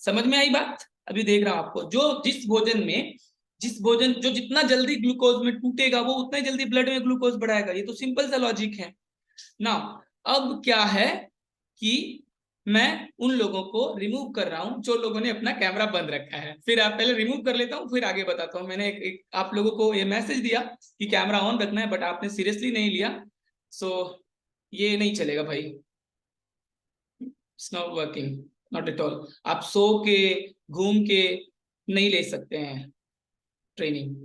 समझ में आई बात? अभी देख रहा हूं आपको, जो जिस भोजन में जिस भोजन जो जितना जल्दी ग्लूकोज में टूटेगा वो उतना ही जल्दी ब्लड में ग्लूकोज बढ़ाएगा। ये तो सिंपल सा लॉजिक है ना। अब क्या है कि मैं उन लोगों को रिमूव कर रहा हूं जो लोगों ने अपना कैमरा बंद रखा है। फिर आप पहले रिमूव कर लेता हूं, फिर आगे बताता हूं। मैंने आप लोगों को ये मैसेज दिया कि कैमरा ऑन रखना है, बट आपने सीरियसली नहीं लिया। सो ये नहीं चलेगा भाई, it's not working, not at all. आप सो के घूम के नहीं ले सकते हैं training.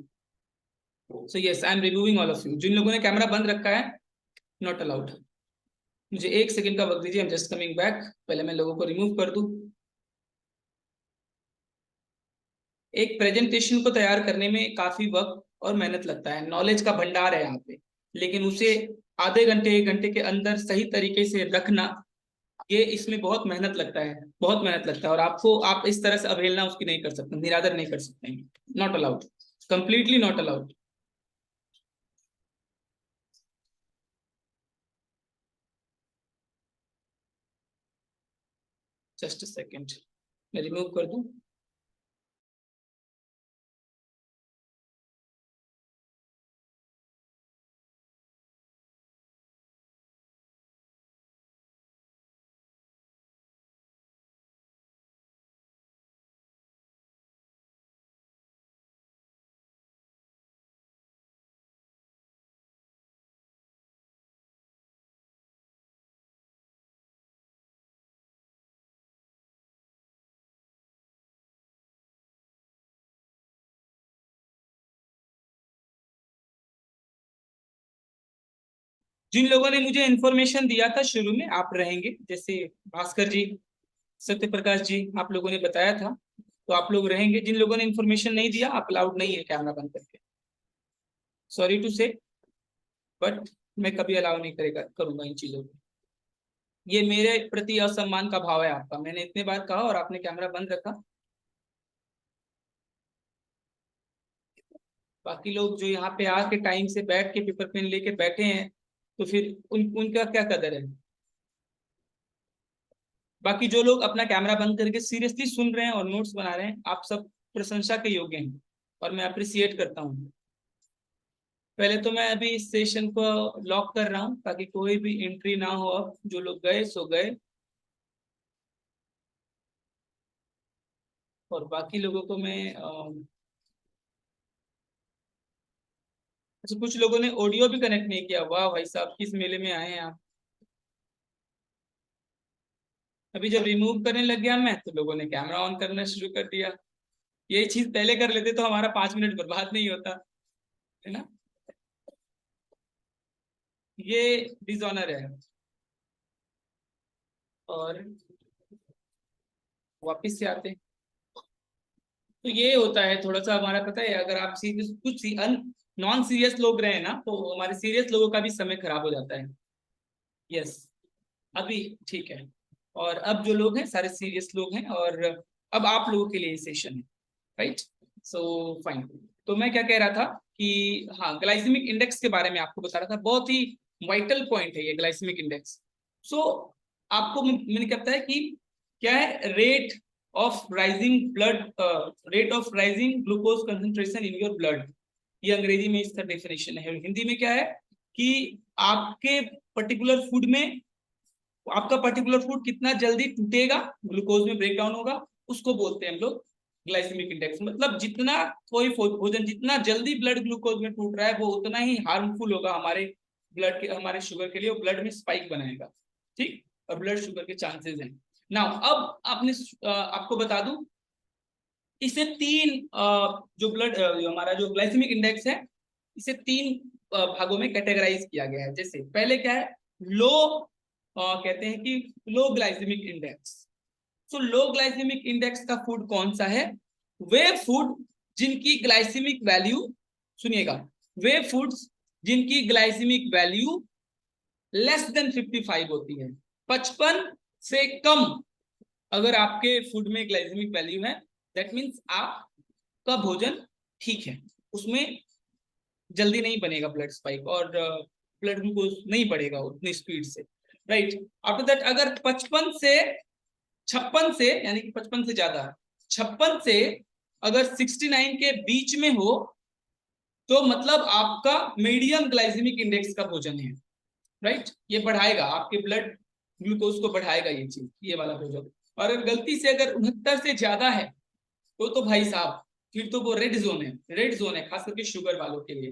So yes, I am removing all of you. जिन लोगों ने कैमरा बंद रखा है, नॉट अलाउड। मुझे 1 सेकंड का वक्त दीजिए, I am just coming back. पहले मैं लोगों को रिमूव कर दूं। एक प्रेजेंटेशन को तैयार करने में काफी वक्त और मेहनत लगता है, नॉलेज का भंडार है यहाँ पे, लेकिन उसे आधे घंटे 1 घंटे के अंदर सही तरीके से रखना, ये इसमें बहुत मेहनत लगता है, बहुत मेहनत लगता है। और आपको आप इस तरह से अवहेलना उसकी नहीं कर सकते, निरादर नहीं कर सकते, not allowed, completely not allowed. Just second, मैं रिमूव कर दूं। जिन लोगों ने मुझे इन्फॉर्मेशन दिया था शुरू में, आप रहेंगे, जैसे भास्कर जी, सत्य प्रकाश जी, आप लोगों ने बताया था, तो आप लोग रहेंगे। जिन लोगों ने इन्फॉर्मेशन नहीं दिया, आप अलाउड नहीं है कैमरा बंद करके, सॉरी टू से, बट मैं कभी अलाउ नहीं करेगा करूंगा इन चीजों को। ये मेरे प्रति असम्मान का भाव है आपका। मैंने इतने बार कहा और आपने कैमरा बंद रखा। बाकी लोग जो यहाँ पे आके टाइम से बैठ के पेपर पेन लेके बैठे हैं, तो फिर उनका क्या कदर है। बाकी जो लोग अपना कैमरा बंद करके सीरियसली सुन रहे हैं और नोट्स बना रहे हैं, आप सब प्रशंसा के योग्य हैं और मैं अप्रिसिएट करता हूँ। पहले तो मैं अभी इस सेशन को लॉक कर रहा हूँ ताकि कोई भी एंट्री ना हो। अब जो लोग गए सो गए, और बाकी लोगों को मैं अच्छा, कुछ लोगों ने ऑडियो भी कनेक्ट नहीं किया। वाह भाई साहब, किस मेले में आए हैं आप। अभी जब रिमूव करने लग गया मैं, तो लोगों ने कैमरा ऑन करना शुरू कर दिया। ये चीज पहले कर लेते तो हमारा 5 मिनट बर्बाद नहीं होता, है ना। ये डिसऑनर है। और वापिस से आते हैं, तो ये होता है थोड़ा सा हमारा, पता है, अगर आप सीरियस कुछ नॉन सीरियस लोग रहे ना, तो हमारे सीरियस लोगों का भी समय खराब हो जाता है। यस, अभी ठीक है। और अब जो लोग हैं सारे सीरियस लोग हैं, और अब आप लोगों के लिए सेशन है, राइट। So fine. तो मैं क्या कह रहा था कि हाँ, ग्लाइसेमिक इंडेक्स के बारे में आपको बता रहा था। बहुत ही वाइटल पॉइंट है ये ग्लाइसेमिक इंडेक्स। सो आपको मैंने क्या बताया कि क्या है, rate of rising glucose concentration in your blood. ये अंग्रेजी में इसका डेफिनेशन है। हिंदी में क्या है कि आपके पर्टिकुलर फूड में, आपका पर्टिकुलर फूड कितना जल्दी टूटेगा, ग्लूकोज में ब्रेक डाउन होगा, उसको बोलते हैं हम लोग ग्लाइसेमिक इंडेक्स। मतलब जितना कोई भोजन जितना जल्दी ब्लड ग्लूकोज में टूट रहा है, वो उतना ही हार्मफुल होगा हमारे ब्लड के, हमारे शुगर के लिए। वो ब्लड में स्पाइक बनाएगा, ठीक, और ब्लड शुगर के चांसेस हैं। नाउ अब आपने आपको बता दूं, इसे तीन जो हमारा जो ग्लाइसेमिक इंडेक्स है, इसे तीन भागों में कैटेगराइज किया गया है। जैसे पहले क्या है, लो, कहते हैं कि लो ग्लाइसेमिक इंडेक्स। सो लो ग्लाइसेमिक इंडेक्स का फूड कौन सा है? वे फूड जिनकी ग्लाइसेमिक वैल्यू, सुनिएगा, वे फूड्स जिनकी ग्लाइसेमिक वैल्यू लेस देन 55 होती है, 55 से कम। अगर आपके फूड में ग्लाइसेमिक वैल्यू है, दैट मीन्स आपका भोजन ठीक है, उसमें जल्दी नहीं बनेगा ब्लड स्पाइक, और ब्लड ग्लूकोज नहीं बढ़ेगा उतनी स्पीड से, राइट। आफ्टर दैट अगर 55 से 56 से, यानी कि 55 से ज्यादा, 56 से अगर 69 के बीच में हो तो मतलब आपका मीडियम ग्लाइसेमिक इंडेक्स का भोजन है, राइट। ये बढ़ाएगा आपके ब्लड ग्लूकोज को, बढ़ाएगा ये चीज, ये वाला भोजन। और अगर गलती से अगर 69 से ज्यादा है तो भाई साहब फिर तो वो रेड जोन है, रेड जोन है, खास करके शुगर वालों के लिए।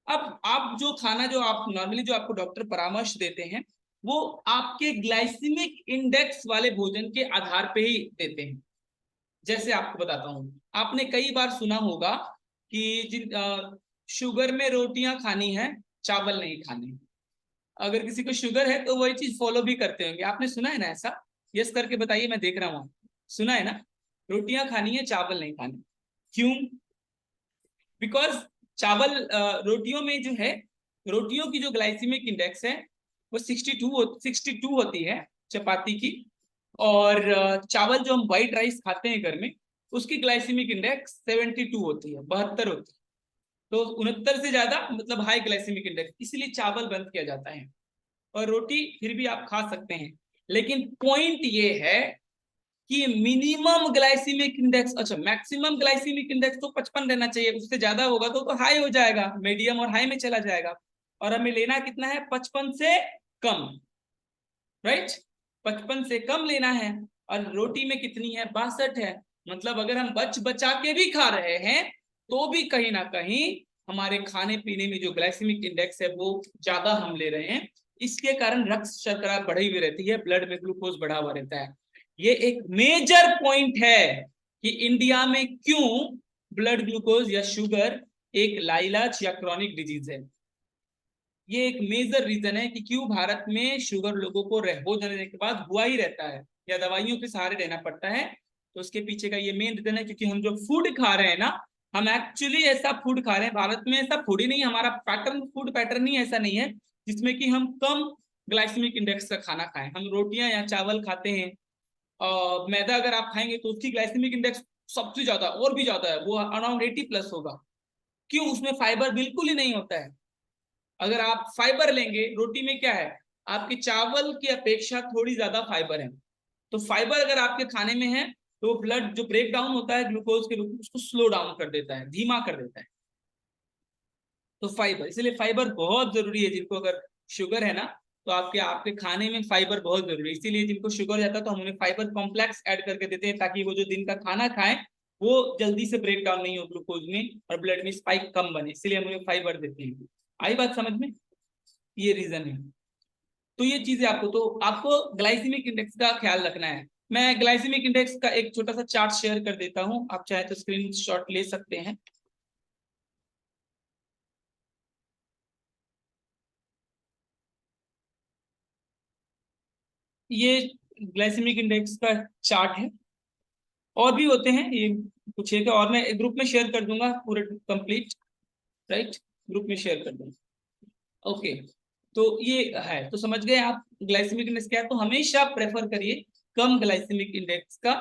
अब आप जो खाना जो आप नॉर्मली जो आपको डॉक्टर परामर्श देते हैं वो आपके ग्लाइसेमिक इंडेक्स वाले भोजन के आधार पे ही देते हैं। जैसे आपको बताता हूं, आपने कई बार सुना होगा कि जिन शुगर में रोटियां खानी है, चावल नहीं खाने। अगर किसी को शुगर है तो वही चीज फॉलो भी करते होंगे, आपने सुना है ना ऐसा? यस करके बताइए, मैं देख रहा हूँ। सुना है ना? रोटियां खानी है, चावल नहीं खाने। क्यों? बिकॉज चावल रोटियों में जो है, रोटियों की जो ग्लाइसीमिक इंडेक्स है वो 62 होती है चपाती की। और चावल जो हम व्हाइट राइस खाते हैं घर में, उसकी ग्लाइसीमिक इंडेक्स 72 होती है, 72 होती है। तो 69 से ज्यादा मतलब हाई ग्लाइसीमिक इंडेक्स, इसलिए चावल बंद किया जाता है। और रोटी फिर भी आप खा सकते हैं, लेकिन पॉइंट ये है कि मिनिमम ग्लाइसीमिक इंडेक्स, अच्छा मैक्सिमम ग्लाइसीमिक इंडेक्स तो 55 रहना चाहिए, उससे ज्यादा होगा तो हाई हो जाएगा, मीडियम और हाई में चला जाएगा। और हमें लेना कितना है? 55 से कम, राइट। 55 से कम लेना है। और रोटी में कितनी है? 62 है। मतलब अगर हम बच बचा के भी खा रहे हैं तो भी कहीं ना कहीं हमारे खाने पीने में जो ग्लाइसेमिक इंडेक्स है वो ज्यादा हम ले रहे हैं। इसके कारण रक्त शर्करा बढ़ी हुई रहती है, ब्लड में ग्लूकोज बढ़ा हुआ रहता है। ये एक मेजर पॉइंट है कि इंडिया में क्यों ब्लड ग्लूकोज या शुगर एक लाइलाज या क्रॉनिक डिजीज है। ये एक मेजर रीजन है कि क्यों भारत में शुगर लोगों को हो जाने के बाद हुआ ही रहता है या दवाइयों के सहारे रहना पड़ता है। तो उसके पीछे का ये मेन रीजन है क्योंकि हम जो फूड खा रहे हैं ना, हम एक्चुअली ऐसा फूड खा रहे हैं। भारत में ऐसा फूड ही नहीं, हमारा पैटर्न, फूड पैटर्न ही ऐसा नहीं है जिसमें कि हम कम ग्लाइसेमिक इंडेक्स का खाना खाएं। हम रोटियां या चावल खाते हैं, मैदा अगर आप खाएंगे तो उसकी ग्लाइसेमिक इंडेक्स सबसे ज्यादा और भी ज्यादा है, वो अराउंड 80+ होगा। क्यों? उसमें फाइबर बिल्कुल ही नहीं होता है। अगर आप फाइबर लेंगे, रोटी में क्या है, आपके चावल की अपेक्षा थोड़ी ज्यादा फाइबर है। तो फाइबर अगर आपके खाने में है तो ब्लड जो ब्रेक डाउन होता है ग्लूकोज के रूप में, उसको स्लो डाउन कर देता है, धीमा कर देता है। तो फाइबर, इसलिए फाइबर बहुत जरूरी है। जिनको अगर शुगर है ना, तो आपके आपके खाने में फाइबर बहुत जरूरी है। इसीलिए जिनको शुगर जाता है तो हम उन्हें फाइबर कॉम्प्लेक्स ऐड करके देते हैं, ताकि वो जो दिन का खाना खाएं वो जल्दी से ब्रेक डाउन नहीं हो ग्लूकोज में और ब्लड में स्पाइक कम बने, इसलिए हम उन्हें फाइबर देते हैं। आई बात समझ में? ये रीजन है। तो ये चीजें आपको ग्लाइसेमिक इंडेक्स का ख्याल रखना है। मैं ग्लाइसेमिक इंडेक्स का एक छोटा सा चार्ट शेयर कर देता हूं, आप चाहे तो स्क्रीन शॉट ले सकते हैं। ये ग्लाइसेमिक इंडेक्स का चार्ट है, और भी होते हैं ये कुछ एक, और मैं ग्रुप में शेयर कर दूंगा पूरे कंप्लीट, राइट। ग्रुप में शेयर कर दूंगा। ओके, तो ये है, तो समझ गए आप ग्लाइसेमिक इंडेक्स क्या है। तो हमेशा प्रेफर करिए कम ग्लाइसेमिक इंडेक्स का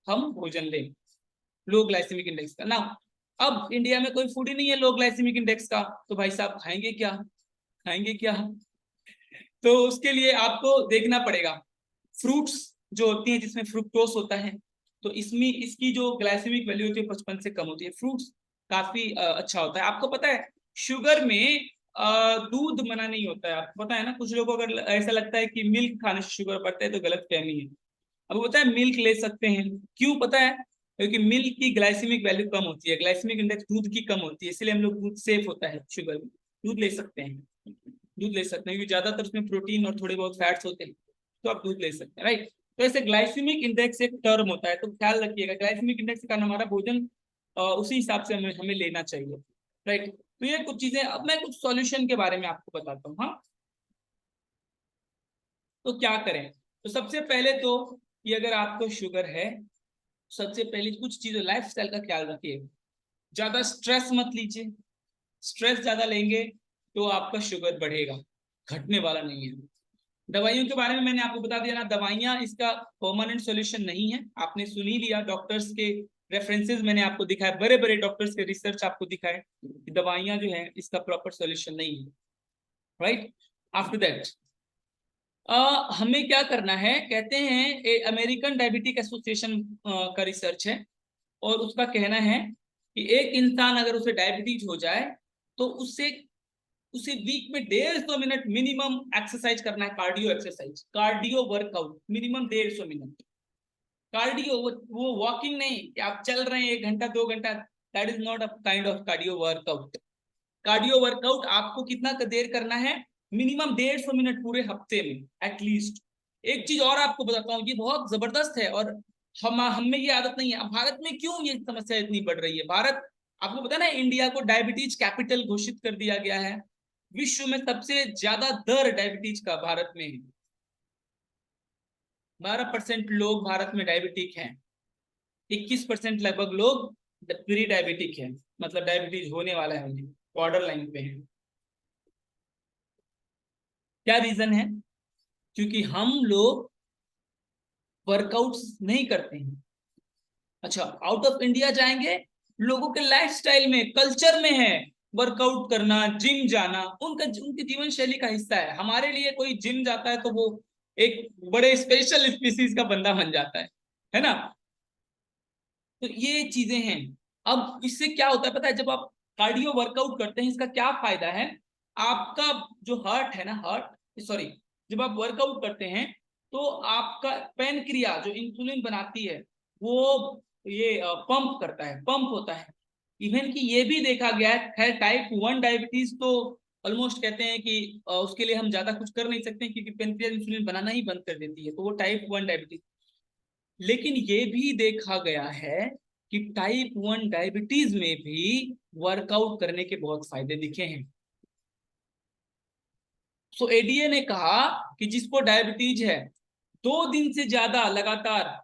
हम भोजन लें, लो ग्लाइसेमिक इंडेक्स का ना। अब इंडिया में कोई फूड ही नहीं है लो ग्लाइसेमिक इंडेक्स का, तो भाई साहब खाएंगे क्या? खाएंगे क्या? तो उसके लिए आपको देखना पड़ेगा फ्रूट्स जो होती हैं जिसमें फ्रुक्टोस होता है, तो इसमें इसकी जो ग्लाइसेमिक वैल्यू होती है 55 से कम होती है। फ्रूट्स काफी अच्छा होता है। आपको पता है शुगर में दूध मना नहीं होता है, आपको पता है ना। कुछ लोगों को अगर ऐसा लगता है कि मिल्क खाने से शुगर बढ़ता है तो गलत फहमी है। अब पता है मिल्क ले सकते हैं, क्यों पता है? क्योंकि मिल्क की ग्लाइसेमिक वैल्यू कम होती है, ग्लाइसेमिक इंडेक्स दूध की कम होती है, इसलिए हम लोग दूध सेफ होता है शुगर में, दूध ले सकते हैं। दूध ले सकते हैं क्योंकि ज्यादातर उसमें प्रोटीन और थोड़े बहुत फैट्स होते हैं, तो आप दूध ले सकते हैं, राइट। तो ऐसे ग्लाइसेमिक इंडेक्स एक टर्म होता है, तो ख्याल रखिएगा ग्लाइसेमिक इंडेक्स के कारण हमारा भोजन उसी हिसाब से हमें हमें लेना चाहिए, राइट। तो ये कुछ चीजें, अब मैं कुछ सॉल्यूशन के बारे में आपको बताता हूँ। हाँ, तो क्या करें? तो सबसे पहले तो कि अगर आपको शुगर है, सबसे पहले कुछ चीजें लाइफस्टाइल का ख्याल रखिए। ज्यादा स्ट्रेस मत लीजिए, स्ट्रेस ज्यादा लेंगे तो आपका शुगर बढ़ेगा, घटने वाला नहीं है। दवाइयों के बारे में मैंने आपको बता दिया ना, दवाइयां इसका परमानेंट सॉल्यूशन नहीं है, आपने सुन ही लिया। डॉक्टर्स के रेफरेंसेस मैंने आपको दिखाए, बड़े बड़े डॉक्टर्स के रिसर्च आपको दिखाए कि दवाइयां जो है इसका प्रॉपर सॉल्यूशन नहीं है, राइट। आफ्टर दैट हमें क्या करना है, कहते हैं अमेरिकन डायबिटिक एसोसिएशन का रिसर्च है और उसका कहना है कि एक इंसान अगर उसे डायबिटीज हो जाए तो उसे वीक में 150 मिनट मिनिमम एक्सरसाइज करना है, cardio exercise, cardio workout minimum 150 minute. Cardio वो वॉकिंग नहीं कि आप चल रहे हैं 1 घंटा 2 घंटा, that is not a kind of cardio workout. Cardio workout आपको कितना देर करना है, मिनिमम 150 मिनट पूरे हफ्ते में एटलीस्ट। एक चीज और आपको बताता हूँ, ये बहुत जबरदस्त है और हम में ये आदत नहीं है। अब भारत में क्यों ये समस्या इतनी बढ़ रही है? भारत, आपको पता ना, इंडिया को डायबिटीज कैपिटल घोषित कर दिया गया है। विश्व में सबसे ज्यादा दर डायबिटीज का भारत में है। 12% लोग भारत में डायबिटिक हैं, 21% लगभग लोग प्री डायबिटिक है, मतलब डायबिटीज होने वाला है, उन्हें बॉर्डर लाइन पे है। क्या रीजन है? क्योंकि हम लोग वर्कआउट्स नहीं करते हैं। अच्छा, आउट ऑफ इंडिया जाएंगे, लोगों के लाइफस्टाइल में, कल्चर में है वर्कआउट करना, जिम जाना, उनकी जीवन शैली का हिस्सा है। हमारे लिए कोई जिम जाता है तो वो एक बड़े स्पेशल स्पीसीज का बंदा बन जाता है ना? तो ये चीजें हैं। अब इससे क्या होता है पता है? जब आप कार्डियो वर्कआउट करते हैं, इसका क्या फायदा है? आपका जो हार्ट है ना, हार्ट सॉरी, जब आप वर्कआउट करते हैं तो आपका पैनक्रिया जो इंसुलिन बनाती है वो ये पंप करता है, पंप होता है। इवन कि ये भी देखा गया है, खैर टाइप 1 डायबिटीज तो ऑलमोस्ट कहते हैं कि उसके लिए हम ज्यादा कुछ कर नहीं सकते क्योंकि पैनक्रिया इंसुलिन बनाना ही बंद कर देती है, तो वो टाइप 1 डायबिटीज। लेकिन ये भी देखा गया है कि टाइप 1 डायबिटीज में भी वर्कआउट करने के बहुत फायदे दिखे हैं। सो एडीए ने कहा कि जिसको डायबिटीज है 2 दिन से ज्यादा लगातार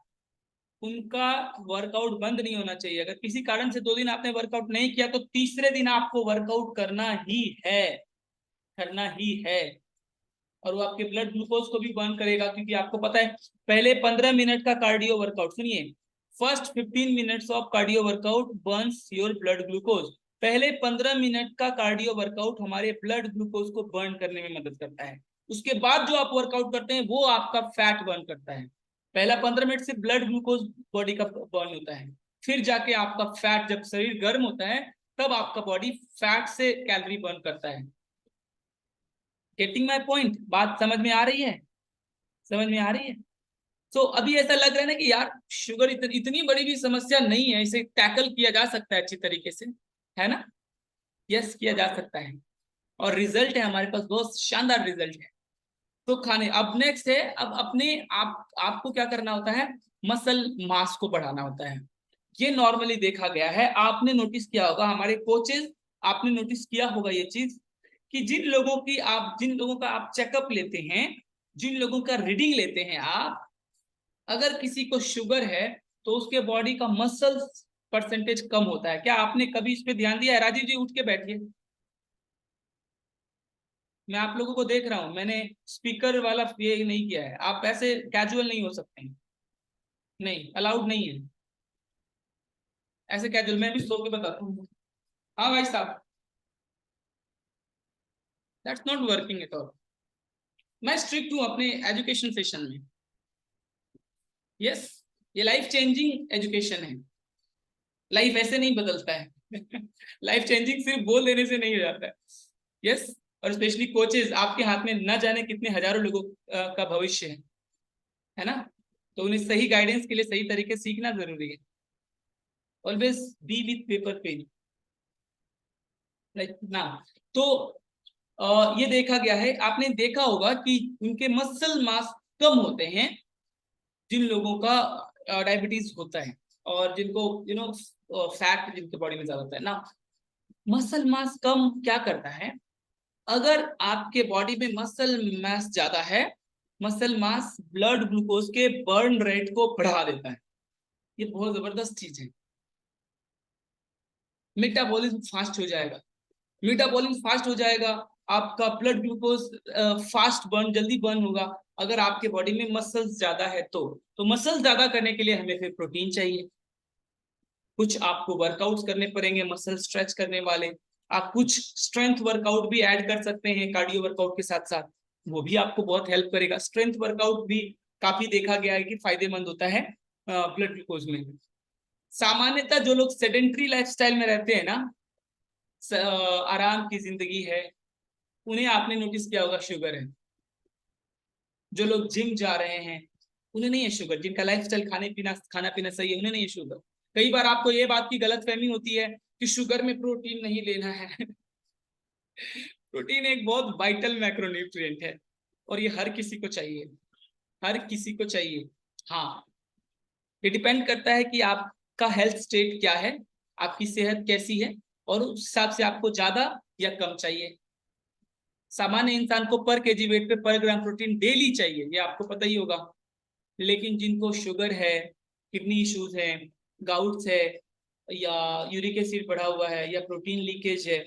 उनका वर्कआउट बंद नहीं होना चाहिए। अगर किसी कारण से 2 दिन आपने वर्कआउट नहीं किया तो तीसरे दिन आपको वर्कआउट करना ही है, करना ही है। और वो आपके ब्लड ग्लूकोज को भी बर्न करेगा, क्योंकि आपको पता है पहले 15 मिनट का कार्डियो वर्कआउट, सुनिए, first 15 minutes of cardio workout Burns your blood glucose. पहले 15 मिनट का कार्डियो वर्कआउट हमारे ब्लड ग्लूकोज को बर्न करने में मदद करता है। उसके बाद जो आप वर्कआउट करते हैं वो आपका फैट बर्न करता है। पहला 15 मिनट से ब्लड ग्लूकोज बॉडी का बर्न होता है, फिर जाके आपका फैट, जब शरीर गर्म होता है तब आपका बॉडी फैट से कैलोरी बर्न करता है। Getting my point? बात समझ में आ रही है? समझ में आ रही है? तो अभी ऐसा लग रहा है ना कि यार शुगर इतनी बड़ी भी समस्या नहीं है, इसे टैकल किया जा सकता है अच्छी तरीके से, है ना? यस, किया जा सकता है और रिजल्ट है हमारे पास, बहुत शानदार रिजल्ट है। तो खाने, अब नेक्स्ट है, अब अपने आपको क्या करना होता है? मसल मास को बढ़ाना होता है। ये नॉर्मली देखा गया है, आपने नोटिस किया होगा, हमारे कोचेस, आपने नोटिस किया होगा ये चीज कि जिन लोगों का आप चेकअप लेते हैं, जिन लोगों का रीडिंग लेते हैं आप, अगर किसी को शुगर है तो उसके बॉडी का मसल परसेंटेज कम होता है। क्या आपने कभी इस पे ध्यान दिया है? राजीव जी उठ के बैठिए, मैं आप लोगों को देख रहा हूं, मैंने स्पीकर वाला ये नहीं किया है, आप ऐसे कैजुअल नहीं हो सकते हैं, नहीं अलाउड नहीं है ऐसे कैजुअल। मैं भी सो के बताता हूँ। हाँ भाई साहब, that's not working at all. मैं स्ट्रिक्ट हूँ अपने एजुकेशन सेशन में। यस, ये लाइफ चेंजिंग एजुकेशन है, लाइफ ऐसे नहीं बदलता है लाइफ चेंजिंग सिर्फ बोल देने से नहीं हो जाता है। यस, और स्पेशली कोचेस, आपके हाथ में न जाने कितने हजारों लोगों का भविष्य है ना? तो उन्हें सही गाइडेंस के लिए सही तरीके सीखना जरूरी है। Always be with paper pen, like ना। तो ये देखा गया है, आपने देखा होगा कि उनके मसल मास कम होते हैं जिन लोगों का डायबिटीज होता है, और जिनको फैट जिनके बॉडी में ज्यादा होता है ना। मसल मास कम क्या करता है? अगर आपके बॉडी में मसल मास ज्यादा है, मसल मास ब्लड ग्लूकोज के बर्न रेट को बढ़ा देता है। ये बहुत जबरदस्त चीज है। मेटाबॉलिज्म फास्ट हो जाएगा, मेटाबॉलिज्म फास्ट हो जाएगा, आपका ब्लड ग्लूकोज फास्ट बर्न, जल्दी बर्न होगा। अगर आपके बॉडी में मसल्स ज्यादा है तो मसल ज्यादा करने के लिए हमें फिर प्रोटीन चाहिए, कुछ आपको वर्कआउट्स करने पड़ेंगे मसल स्ट्रेच करने वाले। आप कुछ स्ट्रेंथ वर्कआउट भी ऐड कर सकते हैं कार्डियो वर्कआउट के साथ साथ, वो भी आपको बहुत हेल्प करेगा। स्ट्रेंथ वर्कआउट भी काफी देखा गया है कि फायदेमंद होता है ब्लड ग्लूकोज में। सामान्यतः जो लोग सेडेंट्री लाइफस्टाइल में रहते हैं ना, आराम की जिंदगी है, उन्हें आपने नोटिस किया होगा शुगर है। जो लोग जिम जा रहे हैं उन्हें नहीं है शुगर, जिनका लाइफस्टाइल खाना पीना सही है उन्हें नहीं है शुगर। कई बार आपको ये बात की गलतफहमी होती है कि शुगर में प्रोटीन नहीं लेना है। प्रोटीन एक बहुत वाइटल मैक्रोन्यूट्रिएंट है और ये हर किसी को चाहिए, हर किसी को चाहिए। हाँ, ये डिपेंड करता है कि आपका हेल्थ स्टेट क्या है, आपकी सेहत कैसी है, और उस हिसाब से आपको ज्यादा या कम चाहिए। सामान्य इंसान को पर केजी वेट पे पर ग्राम प्रोटीन डेली चाहिए, ये आपको पता ही होगा। लेकिन जिनको शुगर है, किडनी इश्यूज है, गाउट्स है, या यूरिक एसिड बढ़ा हुआ है, या प्रोटीन लीकेज है,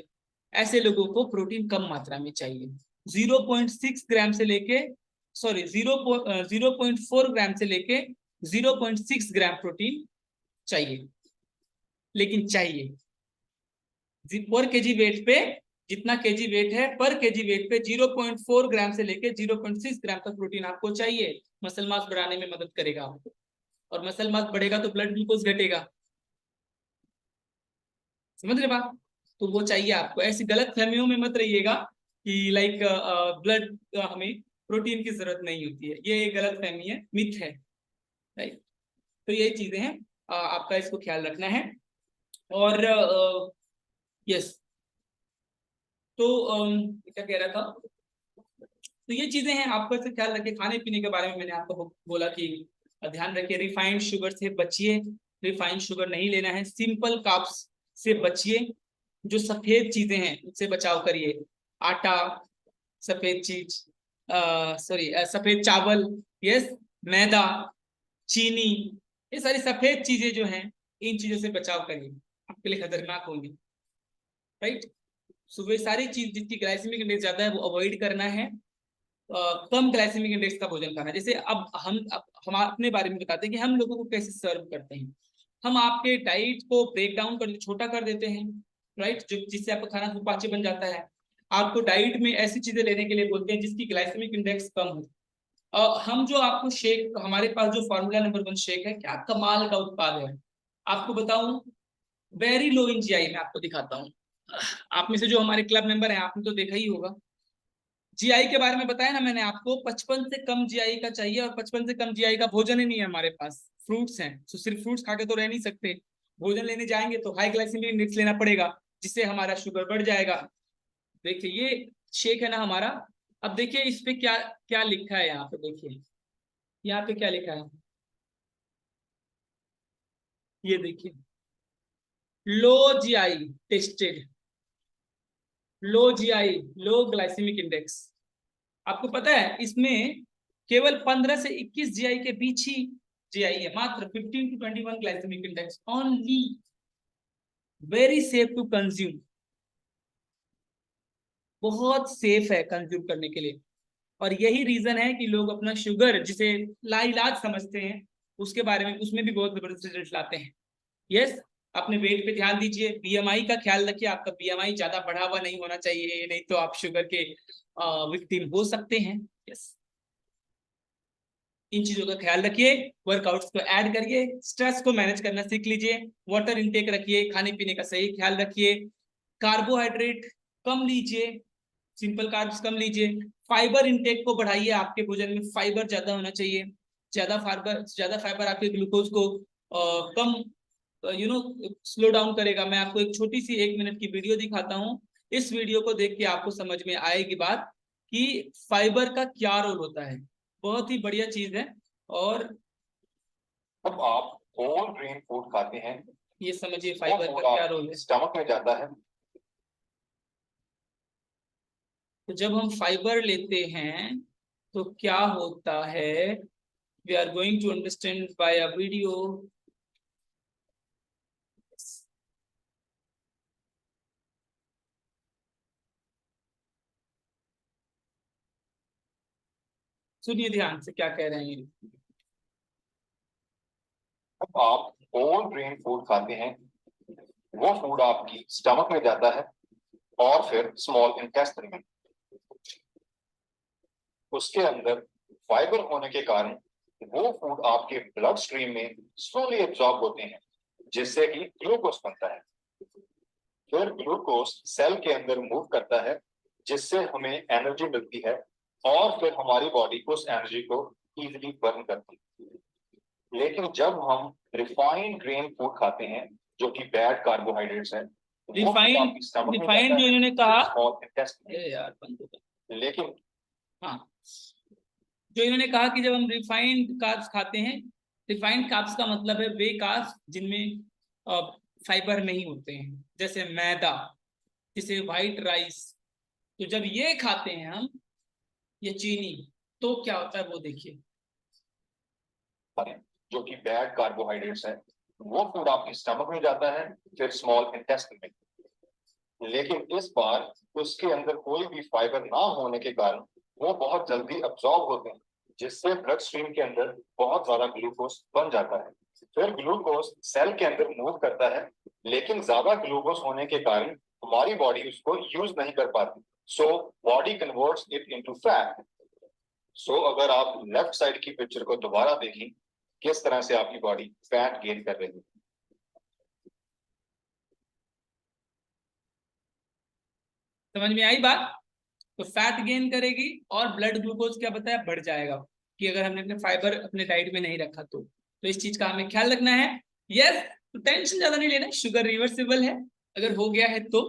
ऐसे लोगों को प्रोटीन कम मात्रा में चाहिए। 0.6 ग्राम से लेके, सॉरी 0.4 ग्राम से लेके 0.6 ग्राम प्रोटीन चाहिए, लेकिन चाहिए। पर केजी वेट पे, जितना केजी वेट है पर केजी वेट पे 0.4 ग्राम से लेके 0.6 ग्राम तक प्रोटीन आपको चाहिए। मसल मास बढ़ाने में मदद करेगा आपको, और मसल मास बढ़ेगा तो ब्लड ग्लूकोज घटेगा। समझ रहे बात? तो वो चाहिए आपको। ऐसी गलत फहमियों में मत रहिएगा कि लाइक ब्लड हमें प्रोटीन की जरूरत नहीं होती है, ये एक गलत फहमी है, मिथ है, राइट। तो ये चीजें हैं, आपका इसको ख्याल रखना है। और यस, तो क्या कह रहा था, तो ये चीजें हैं, आपको इसका ख्याल रखिए। खाने पीने के बारे में मैंने आपको बोला कि ध्यान रखिए, रिफाइंड शुगर से बचिए, रिफाइंड शुगर नहीं लेना है। सिंपल कार्ब्स से बचिए, जो सफेद चीजें हैं उससे बचाव करिए। आटा, सफेद चीज, सॉरी सफेद चावल, यस, मैदा, चीनी, ये सारी सफेद चीजें जो हैं, इन चीजों से बचाव करिए, आपके लिए खतरनाक होंगी, राइट। सुबह सारी चीज जिसकी ग्लाइसेमिक इंडेक्स ज्यादा है वो अवॉइड करना है। कम ग्लाइसेमिक इंडेक्स का भोजन खाना। जैसे अब हम अपने बारे में बताते हैं कि हम लोगों को कैसे सर्व करते हैं। हम आपके डाइट को ब्रेक डाउन कर, छोटा कर देते हैं, राइट, जो जिससे आपका खाना सुपाच्य बन जाता है। आपको डाइट में ऐसी चीजें लेने के लिए बोलते हैं जिसकी ग्लाइसेमिक इंडेक्स कम हो। हम जो आपको शेक, हमारे पास जो फार्मूला नंबर 1 शेक है, क्या कमाल का उत्पाद है। आपको बताऊं, वेरी लो इन जीआई, मैं आपको दिखाता हूँ। आप में से जो हमारे क्लब मेंबर हैं, आपने तो देखा ही होगा। जीआई के बारे में बताया ना मैंने आपको, 55 से कम जीआई का चाहिए, और 55 से कम जीआई का भोजन ही नहीं है हमारे पास। फ्रूट्स हैं, तो सिर्फ फ्रूट्स खा के तो रह नहीं सकते। भोजन लेने जाएंगे तो हाई ग्लाइसेमिक इंडेक्स लेना पड़ेगा, जिससे हमारा शुगर बढ़ जाएगा। देखिए ये शेक है ना हमारा। अब देखिए इस पे क्या क्या लिखा है, यहाँ पे देखिए, यहाँ पे क्या लिखा है, ये देखिए, low GI tested, low GI, लो ग्लाइसेमिक इंडेक्स। आपको पता है इसमें केवल 15 से 21 जीआई के बीच ही जीआई है, मात्र 15 to 21 glycemic index only, very safe to consume, बहुत सेफ है कंज्यूम करने के लिए। और यही रीजन है कि लोग अपना शुगर, जिसे लाइलाज समझते हैं, उसके बारे में, उसमें भी बहुत जबरदस्त रिजल्ट लाते हैं। यस, अपने वेट पे ध्यान दीजिए, बीएमआई का ख्याल रखिए, आपका बीएमआई ज्यादा बढ़ा हुआ नहीं होना चाहिए, नहीं तो आप शुगर के विक्टिम हो सकते हैं। यस, इन चीजों का ख्याल रखिए, वर्कआउट्स को ऐड करिए, स्ट्रेस को मैनेज करना सीख लीजिए, वाटर इंटेक रखिए, खाने पीने का सही ख्याल रखिए, कार्बोहाइड्रेट कम लीजिए, सिंपल कार्ब्स कम लीजिए, फाइबर इंटेक को बढ़ाइए, आपके भोजन में फाइबर ज्यादा होना चाहिए। ज्यादा फाइबर आपके ग्लूकोज को कम स्लो डाउन करेगा। मैं आपको एक छोटी सी 1 मिनट की वीडियो दिखाता हूँ। इस वीडियो को देख के आपको समझ में आएगी बात कि फाइबर का क्या रोल होता है। बहुत ही बढ़िया चीज है। और जब आप होल ग्रेन फूड खाते हैं, ये समझिए फाइबर का क्या रोल है। स्टमक में जाता है। तो जब हम फाइबर लेते हैं तो क्या होता है, we are going to understand by a video. सुनिए ध्यान से क्या कह रहे हैं। जब आप होल ग्रेन फूड खाते हैं, वो फूड आपकी स्टमक में जाता है और फिर स्मॉल इंटेस्टाइन में। उसके अंदर फाइबर होने के कारण वो फूड आपके ब्लड स्ट्रीम में स्लोली एब्जॉर्ब होते हैं जिससे कि ग्लूकोज बनता है। फिर ग्लूकोज सेल के अंदर मूव करता है, जिससे हमें एनर्जी मिलती है और फिर हमारी बॉडी उस एनर्जी को इजीली बर्न करती है। लेकिन जब हम रिफाइंड ग्रेन फूड खाते हैं जो कि बैड कार्बोहाइड्रेट्स हैं, रिफाइंड जो इन्होंने कहा, यार लेकिन हाँ, जो इन्होंने कहा कि जब हम रिफाइंड कार्ब्स खाते हैं, रिफाइंड कार्ब्स का मतलब है वे कार्ब्स जिनमें फाइबर नहीं होते हैं, जैसे मैदा, जैसे व्हाइट राइस। तो जब ये खाते हैं हम, ये चीनी, तो क्या होता है वो देखिए। जो कि बैड कार्बोहाइड्रेट्स है, वो फूड आपके स्टमक में जाता है, फिर स्मॉल इंटेस्टाइन में। लेकिन इस बार उसके अंदर कोई भी फाइबर ना होने के कारण वो बहुत जल्दी अब्सॉर्ब होते हैं, जिससे ब्लड स्ट्रीम के अंदर बहुत ज्यादा ग्लूकोज बन जाता है। फिर ग्लूकोज सेल के अंदर मूव करता है, लेकिन ज्यादा ग्लूकोज होने के कारण हमारी बॉडी उसको यूज नहीं कर पाती, so body converts it into fat. So अगर आप लेफ्ट साइड की पिक्चर को दोबारा देखें, किस तरह से आपकी बॉडी फैट गेन कर रही है। समझ में आई बात? तो फैट गेन करेगी और ब्लड ग्लूकोज क्या बताया, बढ़ जाएगा, कि अगर हमने अपने फाइबर अपने डाइट में नहीं रखा तो इस चीज का हमें ख्याल रखना है। यस, तो टेंशन ज्यादा नहीं लेना, शुगर रिवर्सिबल है अगर हो गया है तो,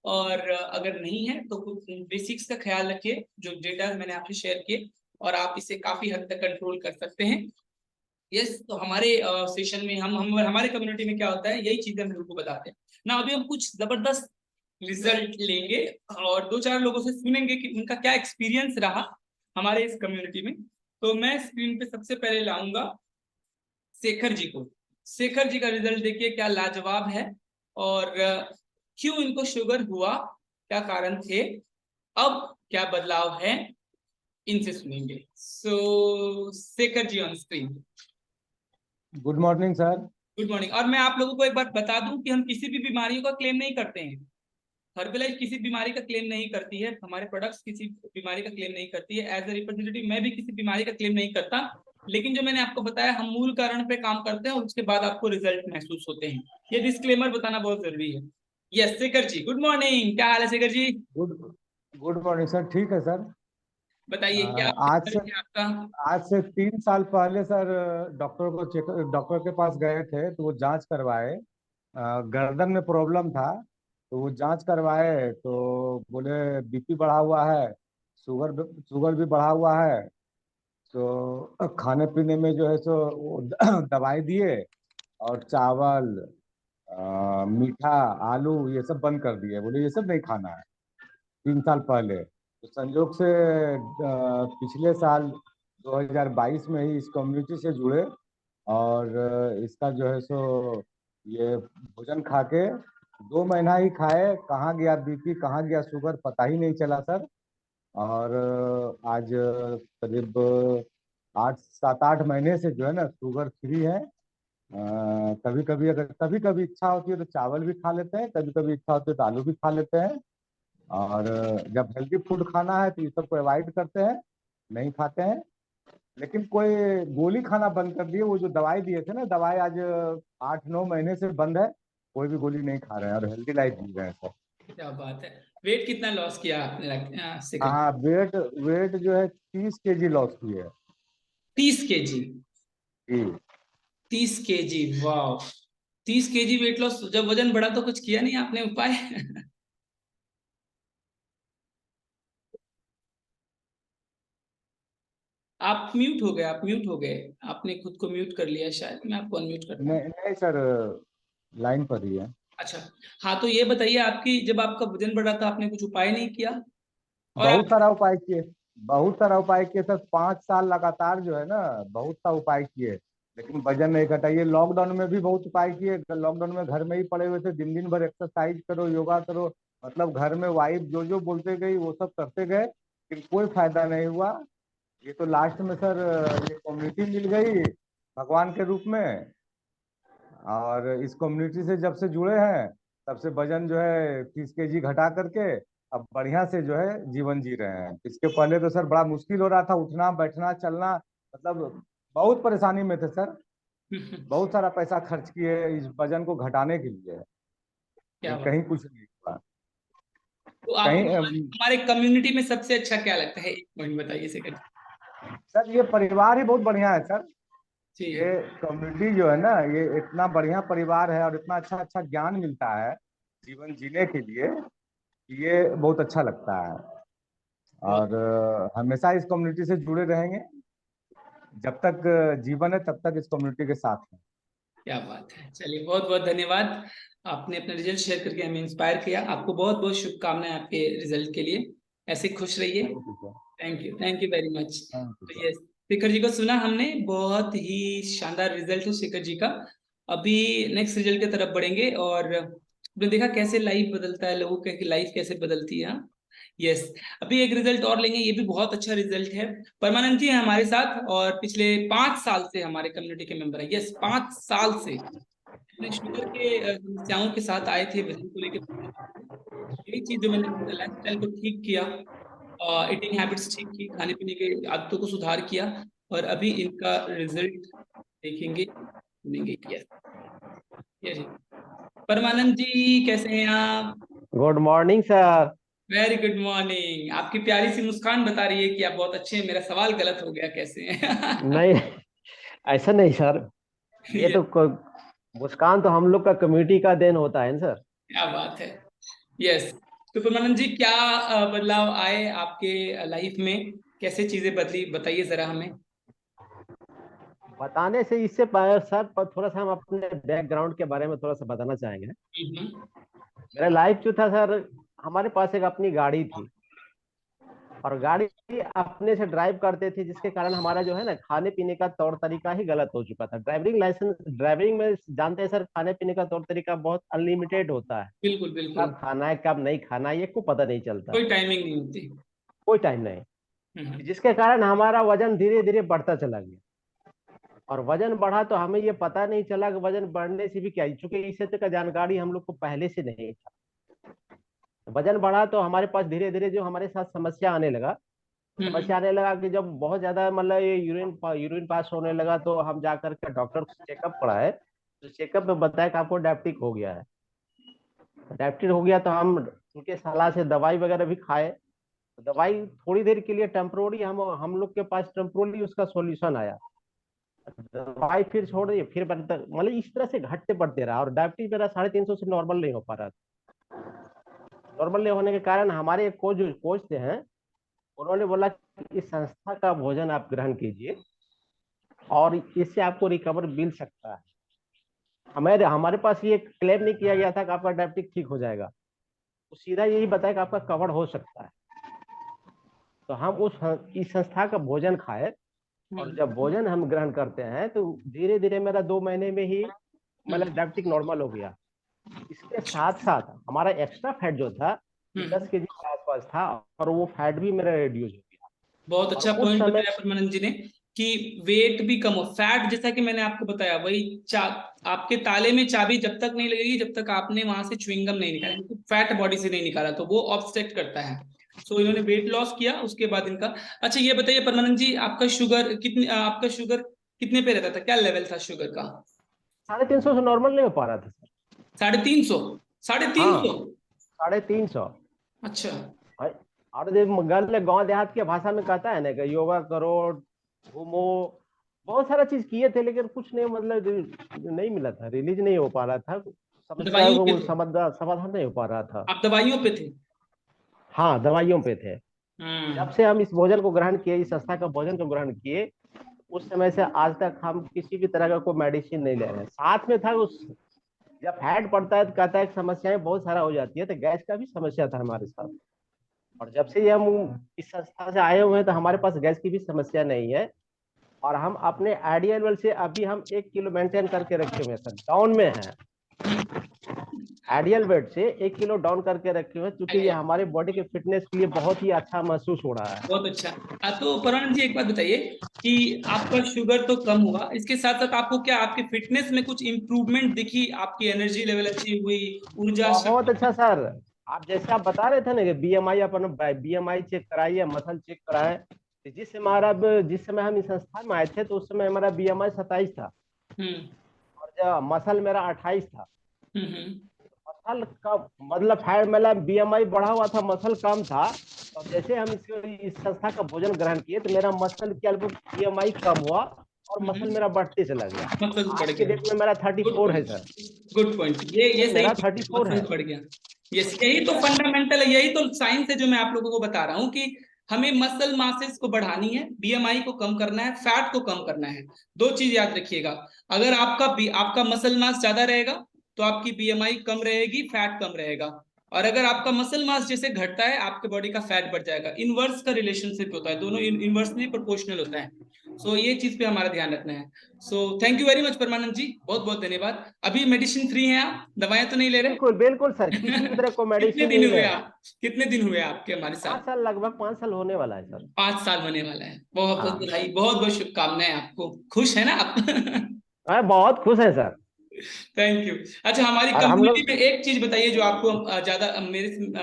और अगर नहीं है तो कुछ बेसिक्स का ख्याल रखिए, जो डेटा मैंने आपसे शेयर किए, और आप इसे काफी हद तक कंट्रोल कर सकते हैं। यस, तो हमारे सेशन में हम हमारे कम्युनिटी में क्या होता है, यही चीजें हम लोगों को बताते हैं ना। अभी हम कुछ जबरदस्त रिजल्ट लेंगे और दो चार लोगों से सुनेंगे कि उनका क्या एक्सपीरियंस रहा हमारे इस कम्युनिटी में। तो मैं स्क्रीन पे सबसे पहले लाऊंगा शेखर जी को। शेखर जी का रिजल्ट देखिए क्या लाजवाब है, और क्यों इनको शुगर हुआ, क्या कारण थे, अब क्या बदलाव है, इनसे सुनेंगे। So Shekhar ji on screen. Good morning sir. Good morning. और मैं आप लोगों को एक बात बता दूं कि हम किसी भी बीमारियों का क्लेम नहीं करते हैं। हर्बलाइफ किसी बीमारी का क्लेम नहीं करती है, हमारे प्रोडक्ट्स किसी बीमारी का क्लेम नहीं करती है। एज ए रिप्रेजेंटेटिव मैं भी किसी बीमारी का क्लेम नहीं करता, लेकिन जो मैंने आपको बताया, हम मूल कारण पे काम करते हैं और उसके बाद आपको रिजल्ट महसूस होते हैं। ये डिस्क्लेमर बताना बहुत जरूरी है। Yes Shekhar ji, good morning, क्या हाल है Shekhar ji? Good good morning sir. ठीक है सर। बताइए क्या आज से है आपका? 3 साल पहले सर डॉक्टर के पास गए थे तो वो जांच करवाए। गर्दन में प्रॉब्लम था तो वो जांच करवाए तो बोले बीपी बढ़ा हुआ है, शुगर भी बढ़ा हुआ है। तो खाने पीने में जो है सो वो दवाई दिए और चावल, मीठा, आलू ये सब बंद कर दिए। बोले ये सब नहीं खाना है। 3 साल पहले तो संजोग से पिछले साल 2022 में ही इस कम्युनिटी से जुड़े और इसका जो है सो ये भोजन खा के 2 महीना ही खाए, कहाँ गया बीपी कहाँ गया शुगर पता ही नहीं चला सर। और आज करीब 7-8 महीने से जो है ना शुगर फ्री है। कभी कभी इच्छा होती है तो चावल भी खा लेते हैं, कभी कभी इच्छा होती है तो आलू भी खा लेते हैं। और जब हेल्दी फूड खाना है तो ये सब को अवॉइड करते हैं, नहीं खाते हैं। लेकिन कोई गोली खाना बंद कर दिए, वो जो दवाई दिए थे ना, दवाई आज 8-9 महीने से बंद है, कोई भी गोली नहीं खा रहे हैं और हेल्दी लाइफ जी रहे हैं सर। क्या बात है। वेट कितना लॉस किया आपने शेखर जी? हाँ, वेट वेट जो है 30 kg लॉस की है 30 kg? जी। 30 kg, वाह। 30 kg वेट लॉस, जब वजन बढ़ा तो कुछ किया नहीं आपने उपाय? आप म्यूट हो गए, आप म्यूट हो गए, आपने खुद को म्यूट कर लिया शायद, मैं आपको अनम्यूट करता हूँ। नहीं नहीं सर, लाइन पर ही है। अच्छा, हाँ, तो ये बताइए, आपकी जब आपका वजन बढ़ा था आपने कुछ उपाय नहीं किया? और बहुत आप सारा उपाय किए, बहुत सारा उपाय किए सर। 5 साल लगातार जो है ना बहुत सा उपाय किए, लेकिन वजन नहीं घटा। ये लॉकडाउन में भी बहुत उपाय किए। लॉकडाउन में घर में ही पड़े हुए थे, दिन दिन भर एक्सरसाइज करो, योगा करो, मतलब घर में वाइफ जो जो बोलते गई वो सब करते गए, लेकिन कोई फायदा नहीं हुआ। ये तो लास्ट में सर ये कम्युनिटी मिल गई भगवान के रूप में, और इस कम्युनिटी से जब से जुड़े हैं तब से वजन जो है 30 kg घटा करके अब बढ़िया से जो है जीवन जी रहे हैं। इसके पहले तो सर बड़ा मुश्किल हो रहा था, उठना बैठना चलना, मतलब बहुत परेशानी में थे सर। बहुत सारा पैसा खर्च किए इस वजन को घटाने के लिए, क्या बात। कहीं कुछ नहीं हुआ। तो आपको कहीं हमारे कम्युनिटी में सबसे अच्छा क्या लगता है, एक पॉइंट बताइए शेखर सर ये परिवार ही बहुत बढ़िया है सर। जी। ये कम्युनिटी जो है ना, ये इतना बढ़िया परिवार है और इतना अच्छा अच्छा ज्ञान मिलता है जीवन जीने के लिए, ये बहुत अच्छा लगता है। बहुत और हमेशा इस कम्युनिटी से जुड़े रहेंगे। जब तक जीवन है तब तक इस कम्युनिटी के साथ हैं। क्या बात है, चलिए बहुत बहुत धन्यवाद। आपने अपना रिजल्ट शेयर करके हमें इंस्पायर किया। आपको बहुत बहुत शुभकामनाएं आपके रिजल्ट के लिए। ऐसे खुश रहिए। Thank you sir. Thank you very much. Thank you तो सर। ये शेखर जी को सुना हमने, बहुत ही शानदार रिजल्ट है शेखर जी का। अभी नेक्स्ट रिजल्ट की तरफ बढ़ेंगे और आपने देखा कैसे लाइफ बदलता है, लोगों की लाइफ कैसे बदलती है। यस। अभी एक रिजल्ट और लेंगे, ये भी बहुत अच्छा रिजल्ट है। परमानंद जी हैं हमारे साथ और पिछले 5 साल से हमारे कम्युनिटी के मेंबर है। यस, 5 साल से अपने शुगर के समस्याओं के साथ आए थे, वजन को लेकर। यही चीज जो मैंने लाइफ स्टाइल को ठीक किया, ईटिंग हैबिट्स ठीक की, खाने पीने के आदतों को सुधार किया, और अभी इनका रिजल्ट देखेंगे सुनेंगे। यस। यस जी। परमानंद जी कैसे हैं आप? Good morning sir. Very good morning. आपकी प्यारी सी मुस्कान बता रही है कि आप बहुत अच्छे हैं। मेरा सवाल गलत हो गया, कैसे हैं? नहीं, ऐसा नहीं सर। ये ये तो मुस्कान तो हम लोग का कम्युनिटी का देन होता है ना सर। क्या बात है। यस। तो परमानंद जी क्या बदलाव आए आपके लाइफ में, कैसे चीजें बदली, बताइए जरा हमें। बताने से इससे सर थोड़ा सा हम अपने बैकग्राउंड के बारे में थोड़ा सा बताना चाहेंगे। हम्म। मेरा लाइफ जो था सर, हमारे पास एक अपनी गाड़ी थी और गाड़ी अपने से ड्राइव करते थे, जिसके कारण हमारा जो है ना खाने पीने का तौर तरीका ही गलत हो चुका था। ड्राइविंग में जानते हैं सर, खाने पीने का तौर तरीका बहुत अनलिमिटेड होता है। बिल्कुल बिल्कुल। कब खाना है कब नहीं खाना है ये को पता नहीं चलता। कोई टाइमिंग नहीं होती। कोई टाइम नहीं। हम्म। जिसके कारण हमारा वजन धीरे धीरे बढ़ता चला गया। और वजन बढ़ा तो हमें ये पता नहीं चला कि वजन बढ़ने से भी क्या, चूंकि इस क्षेत्र का जानकारी हम लोग को पहले से नहीं था। वजन बढ़ा तो हमारे पास धीरे धीरे जो हमारे साथ समस्या आने लगा। हम्म। समस्या आने लगा कि जब बहुत ज्यादा मतलब ये यूरिन पास होने लगा, तो हम जाकर के डॉक्टर को चेकअप कराए, तो चेकअप में बताया कि आपको डायबिटिक हो गया है। डायबिटिक हो गया तो हम उनके सलाह से दवाई वगैरह भी खाए। दवाई थोड़ी देर के लिए टेम्प्रोरी, हम लोग के पास टेम्प्रोरी उसका सॉल्यूशन आया। दवाई फिर छोड़ दी, फिर मतलब इस तरह से घटते बढ़ते रहा, और डायबिटीज मेरा 350 से नॉर्मल नहीं हो पा रहा था। नॉर्मल नहीं होने के कारण हमारे एक कोच जो कोच थे हैं, उन्होंने बोला कि इस संस्था का भोजन आप ग्रहण कीजिए और इससे आपको रिकवर मिल सकता है। हमारे पास ये क्लेम नहीं किया गया था कि आपका डायबिटिक ठीक हो जाएगा, तो सीधा यही बताया कि आपका कवर हो सकता है। तो हम इस संस्था का भोजन खाए, और जब भोजन हम ग्रहण करते हैं तो धीरे धीरे मेरा 2 महीने में ही मतलब डायबिटिक नॉर्मल हो गया। इसके साथ साथ हमारा एक्स्ट्रा फैट जो था, 10 kg के आसपास था, और वो फैट भी मेरा रिड्यूस हो गया। बहुत और अच्छा उस पॉइंट समय बताया परमानंद जी ने कि वेट भी कम हो, फैट जैसा कि मैंने आपको बताया वही आपके ताले में चाबी जब तक नहीं लगेगी जब तक आपने वहां से च्युइंगम नहीं निकाला, फैट बॉडी से नहीं निकाला, तो वो ऑब्स्ट्रक्ट करता है। सो इन्होंने वेट लॉस किया, उसके बाद इनका। अच्छा ये बताइए परमानंद जी, आपका शुगर कितने पे रहता था, क्या लेवल था शुगर का? 350 से नॉर्मल नहीं हो पा रहा था सर। 350? 350? हाँ, 350। अच्छा। और गांव देहात की भाषा में कहता है ना कि योगा करो, घूमो, बहुत सारा चीज किए थे, लेकिन कुछ नहीं, मतलब नहीं मिला था, रिलीज नहीं हो पा रहा था, समस्या दवाइयों पे को थे? समाधान नहीं हो पा रहा था। आप दवाइयों पे थे? हाँ, दवाइयों पे थे। जब हम्म। से हम इस भोजन को ग्रहण किए, इस संस्था का भोजन को ग्रहण किए, उस समय से आज तक हम किसी भी तरह का कोई मेडिसिन नहीं ले रहे हैं। साथ में था उस, जब फैट पड़ता है तो कहता है कि समस्याएं बहुत सारा हो जाती है, तो गैस का भी समस्या था हमारे साथ। और जब से ये हम इस संस्था से आए हुए हैं तो हमारे पास गैस की भी समस्या नहीं है। और हम अपने आइडियल लेवल से अभी हम 1 किलो मेंटेन करके रखे हुए हैं सर, डाउन में है। आइडियल वेट से 1 किलो डाउन करके रखे हुए हैं, क्योंकि ये हमारे बॉडी के फिटनेस के लिए बहुत ही अच्छा महसूस हो रहा है। बहुत अच्छा। तो परमानंद जी एक बात बताइए कि आपका शुगर तो कम हुआ, इसके साथ साथ आपको क्या आपके फिटनेस में कुछ इंप्रूवमेंट दिखी, आपकी एनर्जी लेवल अच्छी हुई, ऊर्जा बहुत शक्ति? अच्छा सर। आप जैसे आप बता रहे थे ना कि बीएमआई, अपन बीएमआई चेक कराइए, मसल चेक कराए, तो जिस समय हम इस संस्थान में आए थे तो उस समय हमारा बीएमआई 27 था। और जो मसल मेरा 28 था। हम्म। मसल का मतलब फैट मतलब बीएमआई बढ़ा हुआ था, मसल कम था। तो जैसे हम इस संस्था का भोजन ग्रहण किए तो मेरा मसल क्या बीएमआई कम हुआ और मसल मेरा बढ़ते चला गया। मसल्स बढ़ आज के गया। डेट में मेरा गुड 34 है पॉइंट। सर। गुड पॉइंट, ये सही मेरा बात है, 34 है। मसल्स बढ़ गया। यस, यही तो फंडामेंटल है, यही तो साइंस है जो मैं आप लोगों को बता रहा हूँ कि हमें मसल मासेस को बढ़ानी है, बीएमआई को कम करना है, फैट को कम करना है। दो चीज याद रखिएगा, अगर आपका मसल मास ज्यादा रहेगा तो आपकी बीएमआई कम रहेगी, फैट कम रहेगा। और अगर आपका मसल मास जैसे घटता है आपके बॉडी का फैट बढ़ जाएगा। इनवर्स का रिलेशनशिप होता है, दोनों इनवर्सली प्रोपोर्शनल होता है। सो ये चीज पे हमारा ध्यान रखना है। So thank you very much Paramanand ji, बहुत बहुत धन्यवाद। अभी मेडिसिन फ्री हैं आप, दवाएं तो नहीं ले रहे? बिल्कुल बिल्कुल सर, किसी भी तरह को कितने मेडिसिन दिन नहीं हुए ले रहे। आप, कितने दिन हुए आपके हमारे 5 साथ? साल, लगभग 5 साल होने वाला है सर। 5 साल होने वाला है, बहुत बहुत हाँ, बधाई, बहुत बहुत शुभकामनाएं आपको। खुश है ना आप? मैं बहुत खुश है सर। Thank you. अच्छा, हमारी और हम कम्युनिटी लोग में एक चीज बताइए जो आपको ज्यादा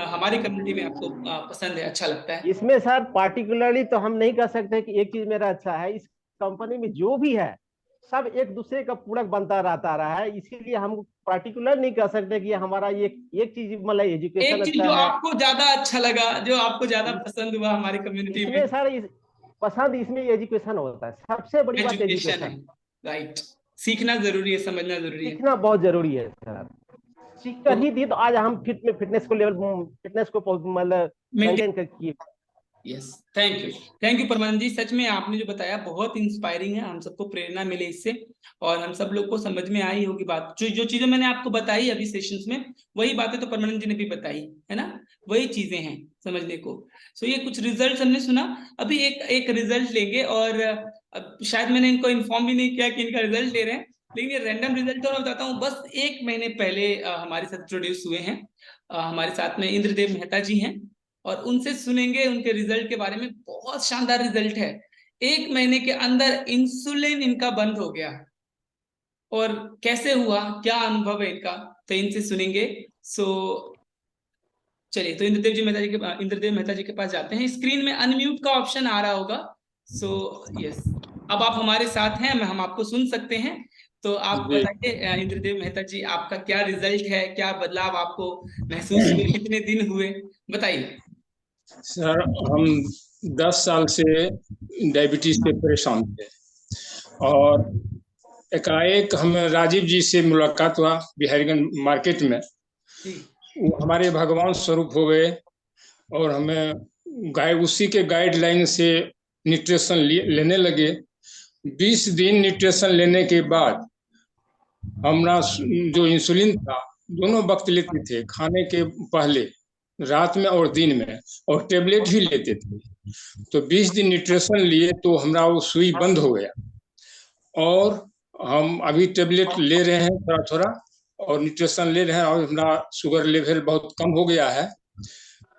हमारी कम्युनिटी में आपको पसंद है, अच्छा लगता है। इसमें सर पार्टिकुलरली तो हम नहीं कह सकते कि एक चीज मेरा अच्छा है। इस कंपनी में जो भी है सब एक दूसरे का पूरक बनता रहता रहा है, इसीलिए हम पार्टिकुलर नहीं कह सकते कि हमारा ये एक चीज मतलब एजुकेशन एक चीज अच्छा जो है। आपको ज्यादा अच्छा लगा, जो आपको ज्यादा इस, पसंद हुआ हमारी कम्युनिटी में? इसमें सर पसंद इसमें एजुकेशन होता है, सबसे बड़ी बात एजुकेशन है, एजुकेशन। राइट। सीखना जरूरी है, समझना जरूरी है। सीखना बहुत जरूरी है सर। सीख तो कर ही दी तो आज हम फिटनेस को मतलब मेंटेन। मेंटेन कर किए। Yes, thank you. Thank you Paramanand ji, सच में आपने जो बताया बहुत इंस्पायरिंग है, हम सबको प्रेरणा मिले इससे। और हम सब लोग को समझ में आई होगी बात, जो जो चीजें मैंने आपको बताई अभी सेशंस में, वही बातें तो परमानंद जी ने भी बताई है ना, वही चीजें हैं समझने को। सो ये कुछ रिजल्ट हमने सुना, अभी एक एक रिजल्ट लेंगे। और अब शायद मैंने इनको इन्फॉर्म भी नहीं किया कि इनका रिजल्ट ले रहे हैं, लेकिन ये रैंडम रिजल्ट तो मैं बताता हूँ। बस 1 महीने पहले हमारे साथ इंट्रोड्यूस हुए हैं। हमारे साथ में इंद्रदेव मेहता जी हैं, और उनसे सुनेंगे उनके रिजल्ट के बारे में। बहुत शानदार रिजल्ट है, 1 महीने के अंदर इंसुलिन इनका बंद हो गया। और कैसे हुआ, क्या अनुभव है इनका, तो इनसे सुनेंगे। सो चलिए, तो इंद्रदेव मेहता जी के पास जाते हैं। स्क्रीन में अनम्यूट का ऑप्शन आ रहा होगा। सो यस, अब आप हमारे साथ हैं, हम आपको सुन सकते हैं। तो आप जी बताइए इंद्रदेव मेहता जी, आपका क्या रिजल्ट है, क्या बदलाव आपको महसूस हुए, कितने दिन हुए, बताइए। सर, हम 10 साल से डायबिटीज से परेशान थे और एकाएक हमें राजीव जी से मुलाकात हुआ बिहारीगंज मार्केट में। जी। वो हमारे भगवान स्वरूप हो गए और हमें उसी के गाइडलाइन से न्यूट्रिशन लेने लगे। 20 दिन न्यूट्रिशन लेने के बाद हमारा जो इंसुलिन था दोनों वक्त लेते थे, खाने के पहले, रात में और दिन में, और टेबलेट भी लेते थे। तो 20 दिन न्यूट्रिशन लिए तो हमारा वो सुई बंद हो गया और हम अभी टेबलेट ले रहे हैं थोड़ा थोड़ा और न्यूट्रिशन ले रहे हैं और हमारा शुगर लेवल बहुत कम हो गया है।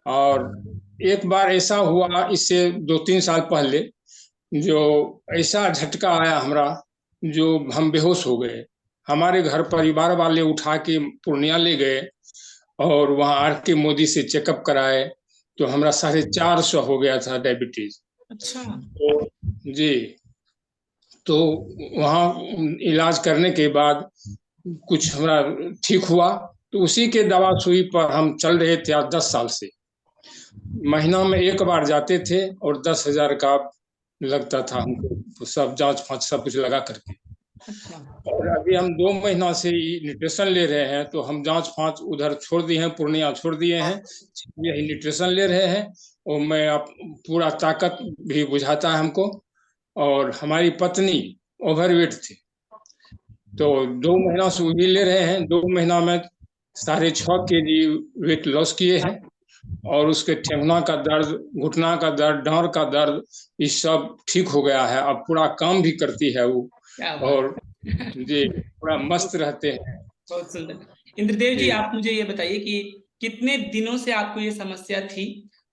और एक बार ऐसा हुआ इससे 2-3 साल पहले, जो ऐसा झटका आया हमारा, जो हम बेहोश हो गए। हमारे घर परिवार वाले उठा के पूर्णिया ले गए और वहाँ आर के मोदी से चेकअप कराए तो हमारा 450 हो गया था डायबिटीज। अच्छा। तो जी, तो वहाँ इलाज करने के बाद कुछ हमारा ठीक हुआ, तो उसी के दवा सुई पर हम चल रहे थे आज 10 साल से। महीना में एक बार जाते थे और 10,000 का लगता था हमको, सब जांच फांच सब कुछ लगा करके। अच्छा। और अभी हम 2 महीना से न्यूट्रिशन ले रहे हैं तो हम जांच फांच उधर छोड़ दिए हैं, पूर्णिया छोड़ दिए हैं, यही न्यूट्रिशन ले रहे हैं। और मैं अब पूरा ताकत भी बुझाता है हमको। और हमारी पत्नी ओवरवेट थी तो 2 महीना से वही ले रहे हैं। 2 महीना में 6.5 kg वेट लॉस किए हैं और उसके ठेहुना का दर्द, घुटना का दर्द, डांड का दर्द, ये सब ठीक हो गया है। अब पूरा काम भी करती है वो क्या बात और है। जी पूरा मस्त रहते हैं। बहुत सुंदर। इंद्रदेव जी, जी, आप मुझे ये बताइए कि कितने दिनों से आपको ये समस्या थी,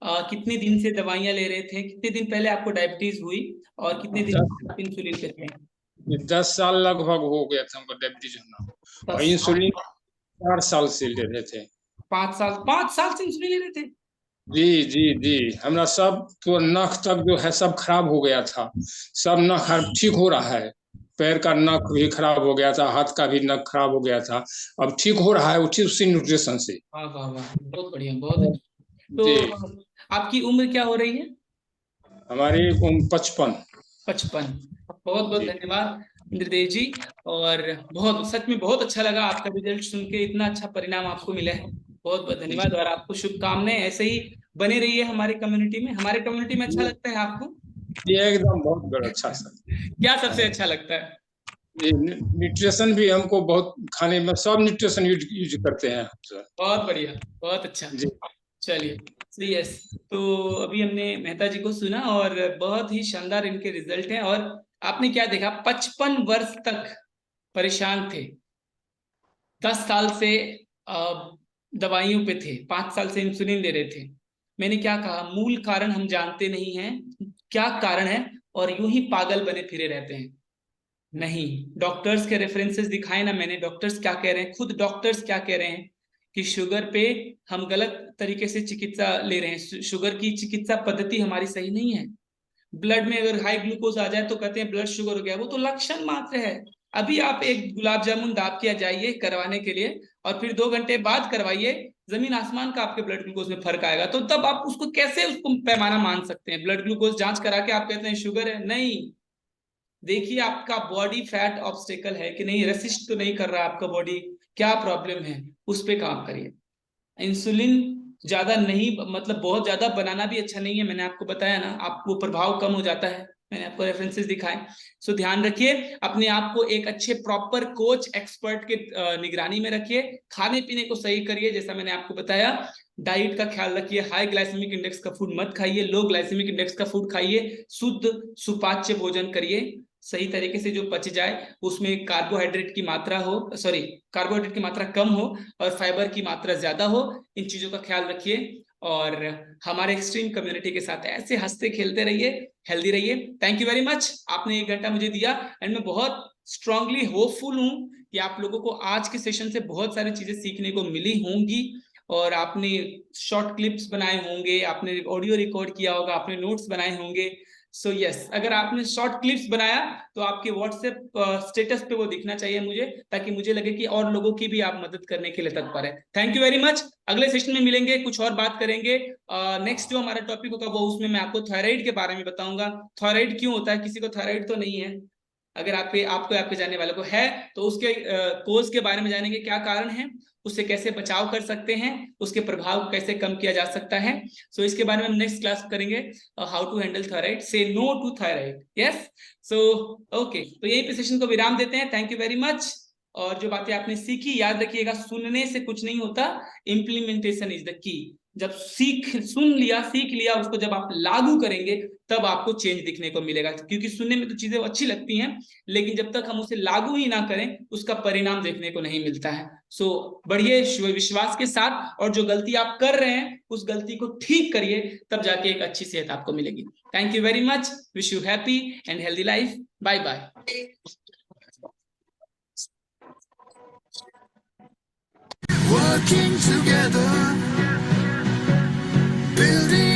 कितने दिन से दवाइयां ले रहे थे, कितने दिन पहले आपको डायबिटीज हुई, और कितने दिन दस से आप इंसुलिन पे थे? 10 साल लगभग हो गया था हमको डायबिटीज होना और 10 साल। इंसुलिन 4 साल से ले रहे थे। 5 साल, 5 साल से इंसुलिन ले रहे थे? जी जी जी, हमारा सब तो नख तक जो है सब खराब हो गया था, सब नख ठीक हो रहा है, पैर का नख भी खराब हो गया था, हाथ का भी नख खराब हो गया था, अब ठीक हो रहा है उसी न्यूट्रिशन से। वाह वाह वाह, बहुत बढ़िया, बहुत अच्छा। तो जी, आपकी उम्र क्या हो रही है? हमारी उम्र 55। 55। बहुत बहुत जी धन्यवाद इंद्रदेव जी। और बहुत सच में बहुत अच्छा लगा आपका रिजल्ट सुन के, इतना अच्छा परिणाम आपको मिला है। बहुत बहुत धन्यवाद और आपको शुभकामनाएं, ऐसे ही बने रहिए हमारे कम्युनिटी में। हमारे कम्युनिटी में अच्छा लगता है आपको? ये एकदम बहुत बड़ा अच्छा सर। क्या सबसे अच्छा लगता है? ये न्यूट्रिशन भी हमको बहुत, खाने में सब न्यूट्रिशन यूज करते हैं सर। बहुत बढ़िया, बहुत अच्छा। जी चलिए, so यस, तो अभी हमने मेहता जी को सुना और बहुत ही शानदार इनके रिजल्ट हैं। और आपने क्या देखा, 55 वर्ष तक परेशान थे, 10 साल से दवाइयों पे थे, 5 साल से इंसुलिन ले रहे थे। मैंने क्या कहा, मूल कारण हम जानते नहीं हैं क्या कारण है, और यूं ही पागल बने फिरे रहते हैं। नहीं, डॉक्टर्स के रेफरेंसेस दिखाए ना मैंने, डॉक्टर्स क्या कह रहे हैं, खुद डॉक्टर्स क्या कह रहे हैं कि शुगर पे हम गलत तरीके से चिकित्सा ले रहे हैं, शुगर की चिकित्सा पद्धति हमारी सही नहीं है। ब्लड में अगर हाई ग्लूकोज आ जाए तो कहते हैं ब्लड शुगर हो गया, वो तो लक्षण मात्र है। अभी आप एक गुलाब जामुन दाब के जाइए करवाने के लिए, और फिर 2 घंटे बाद करवाइए, जमीन आसमान का आपके ब्लड ग्लूकोज में फर्क आएगा। तो तब आप उसको कैसे, उसको पैमाना मान सकते हैं? ब्लड ग्लूकोज जांच करा के आप कहते हैं शुगर है? नहीं, देखिए आपका बॉडी फैट ऑब्स्टेकल है कि नहीं, रेसिस्ट तो नहीं कर रहा आपका बॉडी, क्या प्रॉब्लम है, उस पर काम करिए। इंसुलिन ज्यादा नहीं, मतलब बहुत ज्यादा बनाना भी अच्छा नहीं है, मैंने आपको बताया ना, आपको प्रभाव कम हो जाता है, मैंने आपको रेफरेंसेस दिखाए। सो ध्यान रखिए, अपने आप को एक अच्छे प्रॉपर कोच एक्सपर्ट के निगरानी में रखिए, खाने पीने को सही करिए जैसा मैंने आपको बताया, डाइट का ख्याल रखिए, हाई ग्लाइसेमिक इंडेक्स का फूड मत खाइए, लो ग्लाइसेमिक इंडेक्स का फूड खाइए, शुद्ध सुपाच्य भोजन करिए, सही तरीके से जो पच जाए, उसमें कार्बोहाइड्रेट की मात्रा हो, सॉरी, कार्बोहाइड्रेट की मात्रा कम हो और फाइबर की मात्रा ज्यादा हो, इन चीजों का ख्याल रखिए। और हमारे एक्सट्रीम कम्युनिटी के साथ ऐसे हंसते खेलते रहिए, हेल्दी रहिए। थैंक यू वेरी मच, आपने 1 घंटा मुझे दिया, एंड मैं बहुत स्ट्रांगली होपफुल हूं कि आप लोगों को आज के सेशन से बहुत सारी चीजें सीखने को मिली होंगी। और आपने शॉर्ट क्लिप्स बनाए होंगे, आपने ऑडियो रिकॉर्ड किया होगा, आपने नोट्स बनाए होंगे। सो यस, अगर आपने शॉर्ट क्लिप्स बनाया तो आपके व्हाट्सएप स्टेटस पे वो दिखना चाहिए मुझे, ताकि मुझे लगे कि और लोगों की भी आप मदद करने के लिए तत्पर है। थैंक यू वेरी मच, अगले सेशन में मिलेंगे, कुछ और बात करेंगे। नेक्स्ट जो हमारा टॉपिक होगा वो, उसमें मैं आपको थायराइड के बारे में बताऊंगा। थायराइड क्यों होता है, किसी को थायराइड तो नहीं है, अगर आपके जानने वाले को है तो उसके कोज के बारे में जानेंगे, क्या कारण है, उससे कैसे बचाव कर सकते हैं, उसके प्रभाव को कैसे कम किया जा सकता है। सो इसके बारे में हम नेक्स्ट क्लास करेंगे, how to handle thyroid, say no to thyroid. Yes, so okay, तो यहीं पे सेशन को विराम देते हैं। Thank you very much. और जो बातें आपने सीखी, याद रखिएगा, सुनने से कुछ नहीं होता, इम्प्लीमेंटेशन इज द की। जब सुन लिया, सीख लिया, उसको जब आप लागू करेंगे तब आपको चेंज दिखने को मिलेगा। क्योंकि सुनने में तो चीजें अच्छी लगती हैं, लेकिन जब तक हम उसे लागू ही ना करें उसका परिणाम देखने को नहीं मिलता है। सो बढ़िए विश्वास के साथ, और जो गलती आप कर रहे हैं उस गलती को ठीक करिए, तब जाके एक अच्छी सेहत आपको मिलेगी। Thank you very much, wish you happy and healthy life, bye bye. Working together, building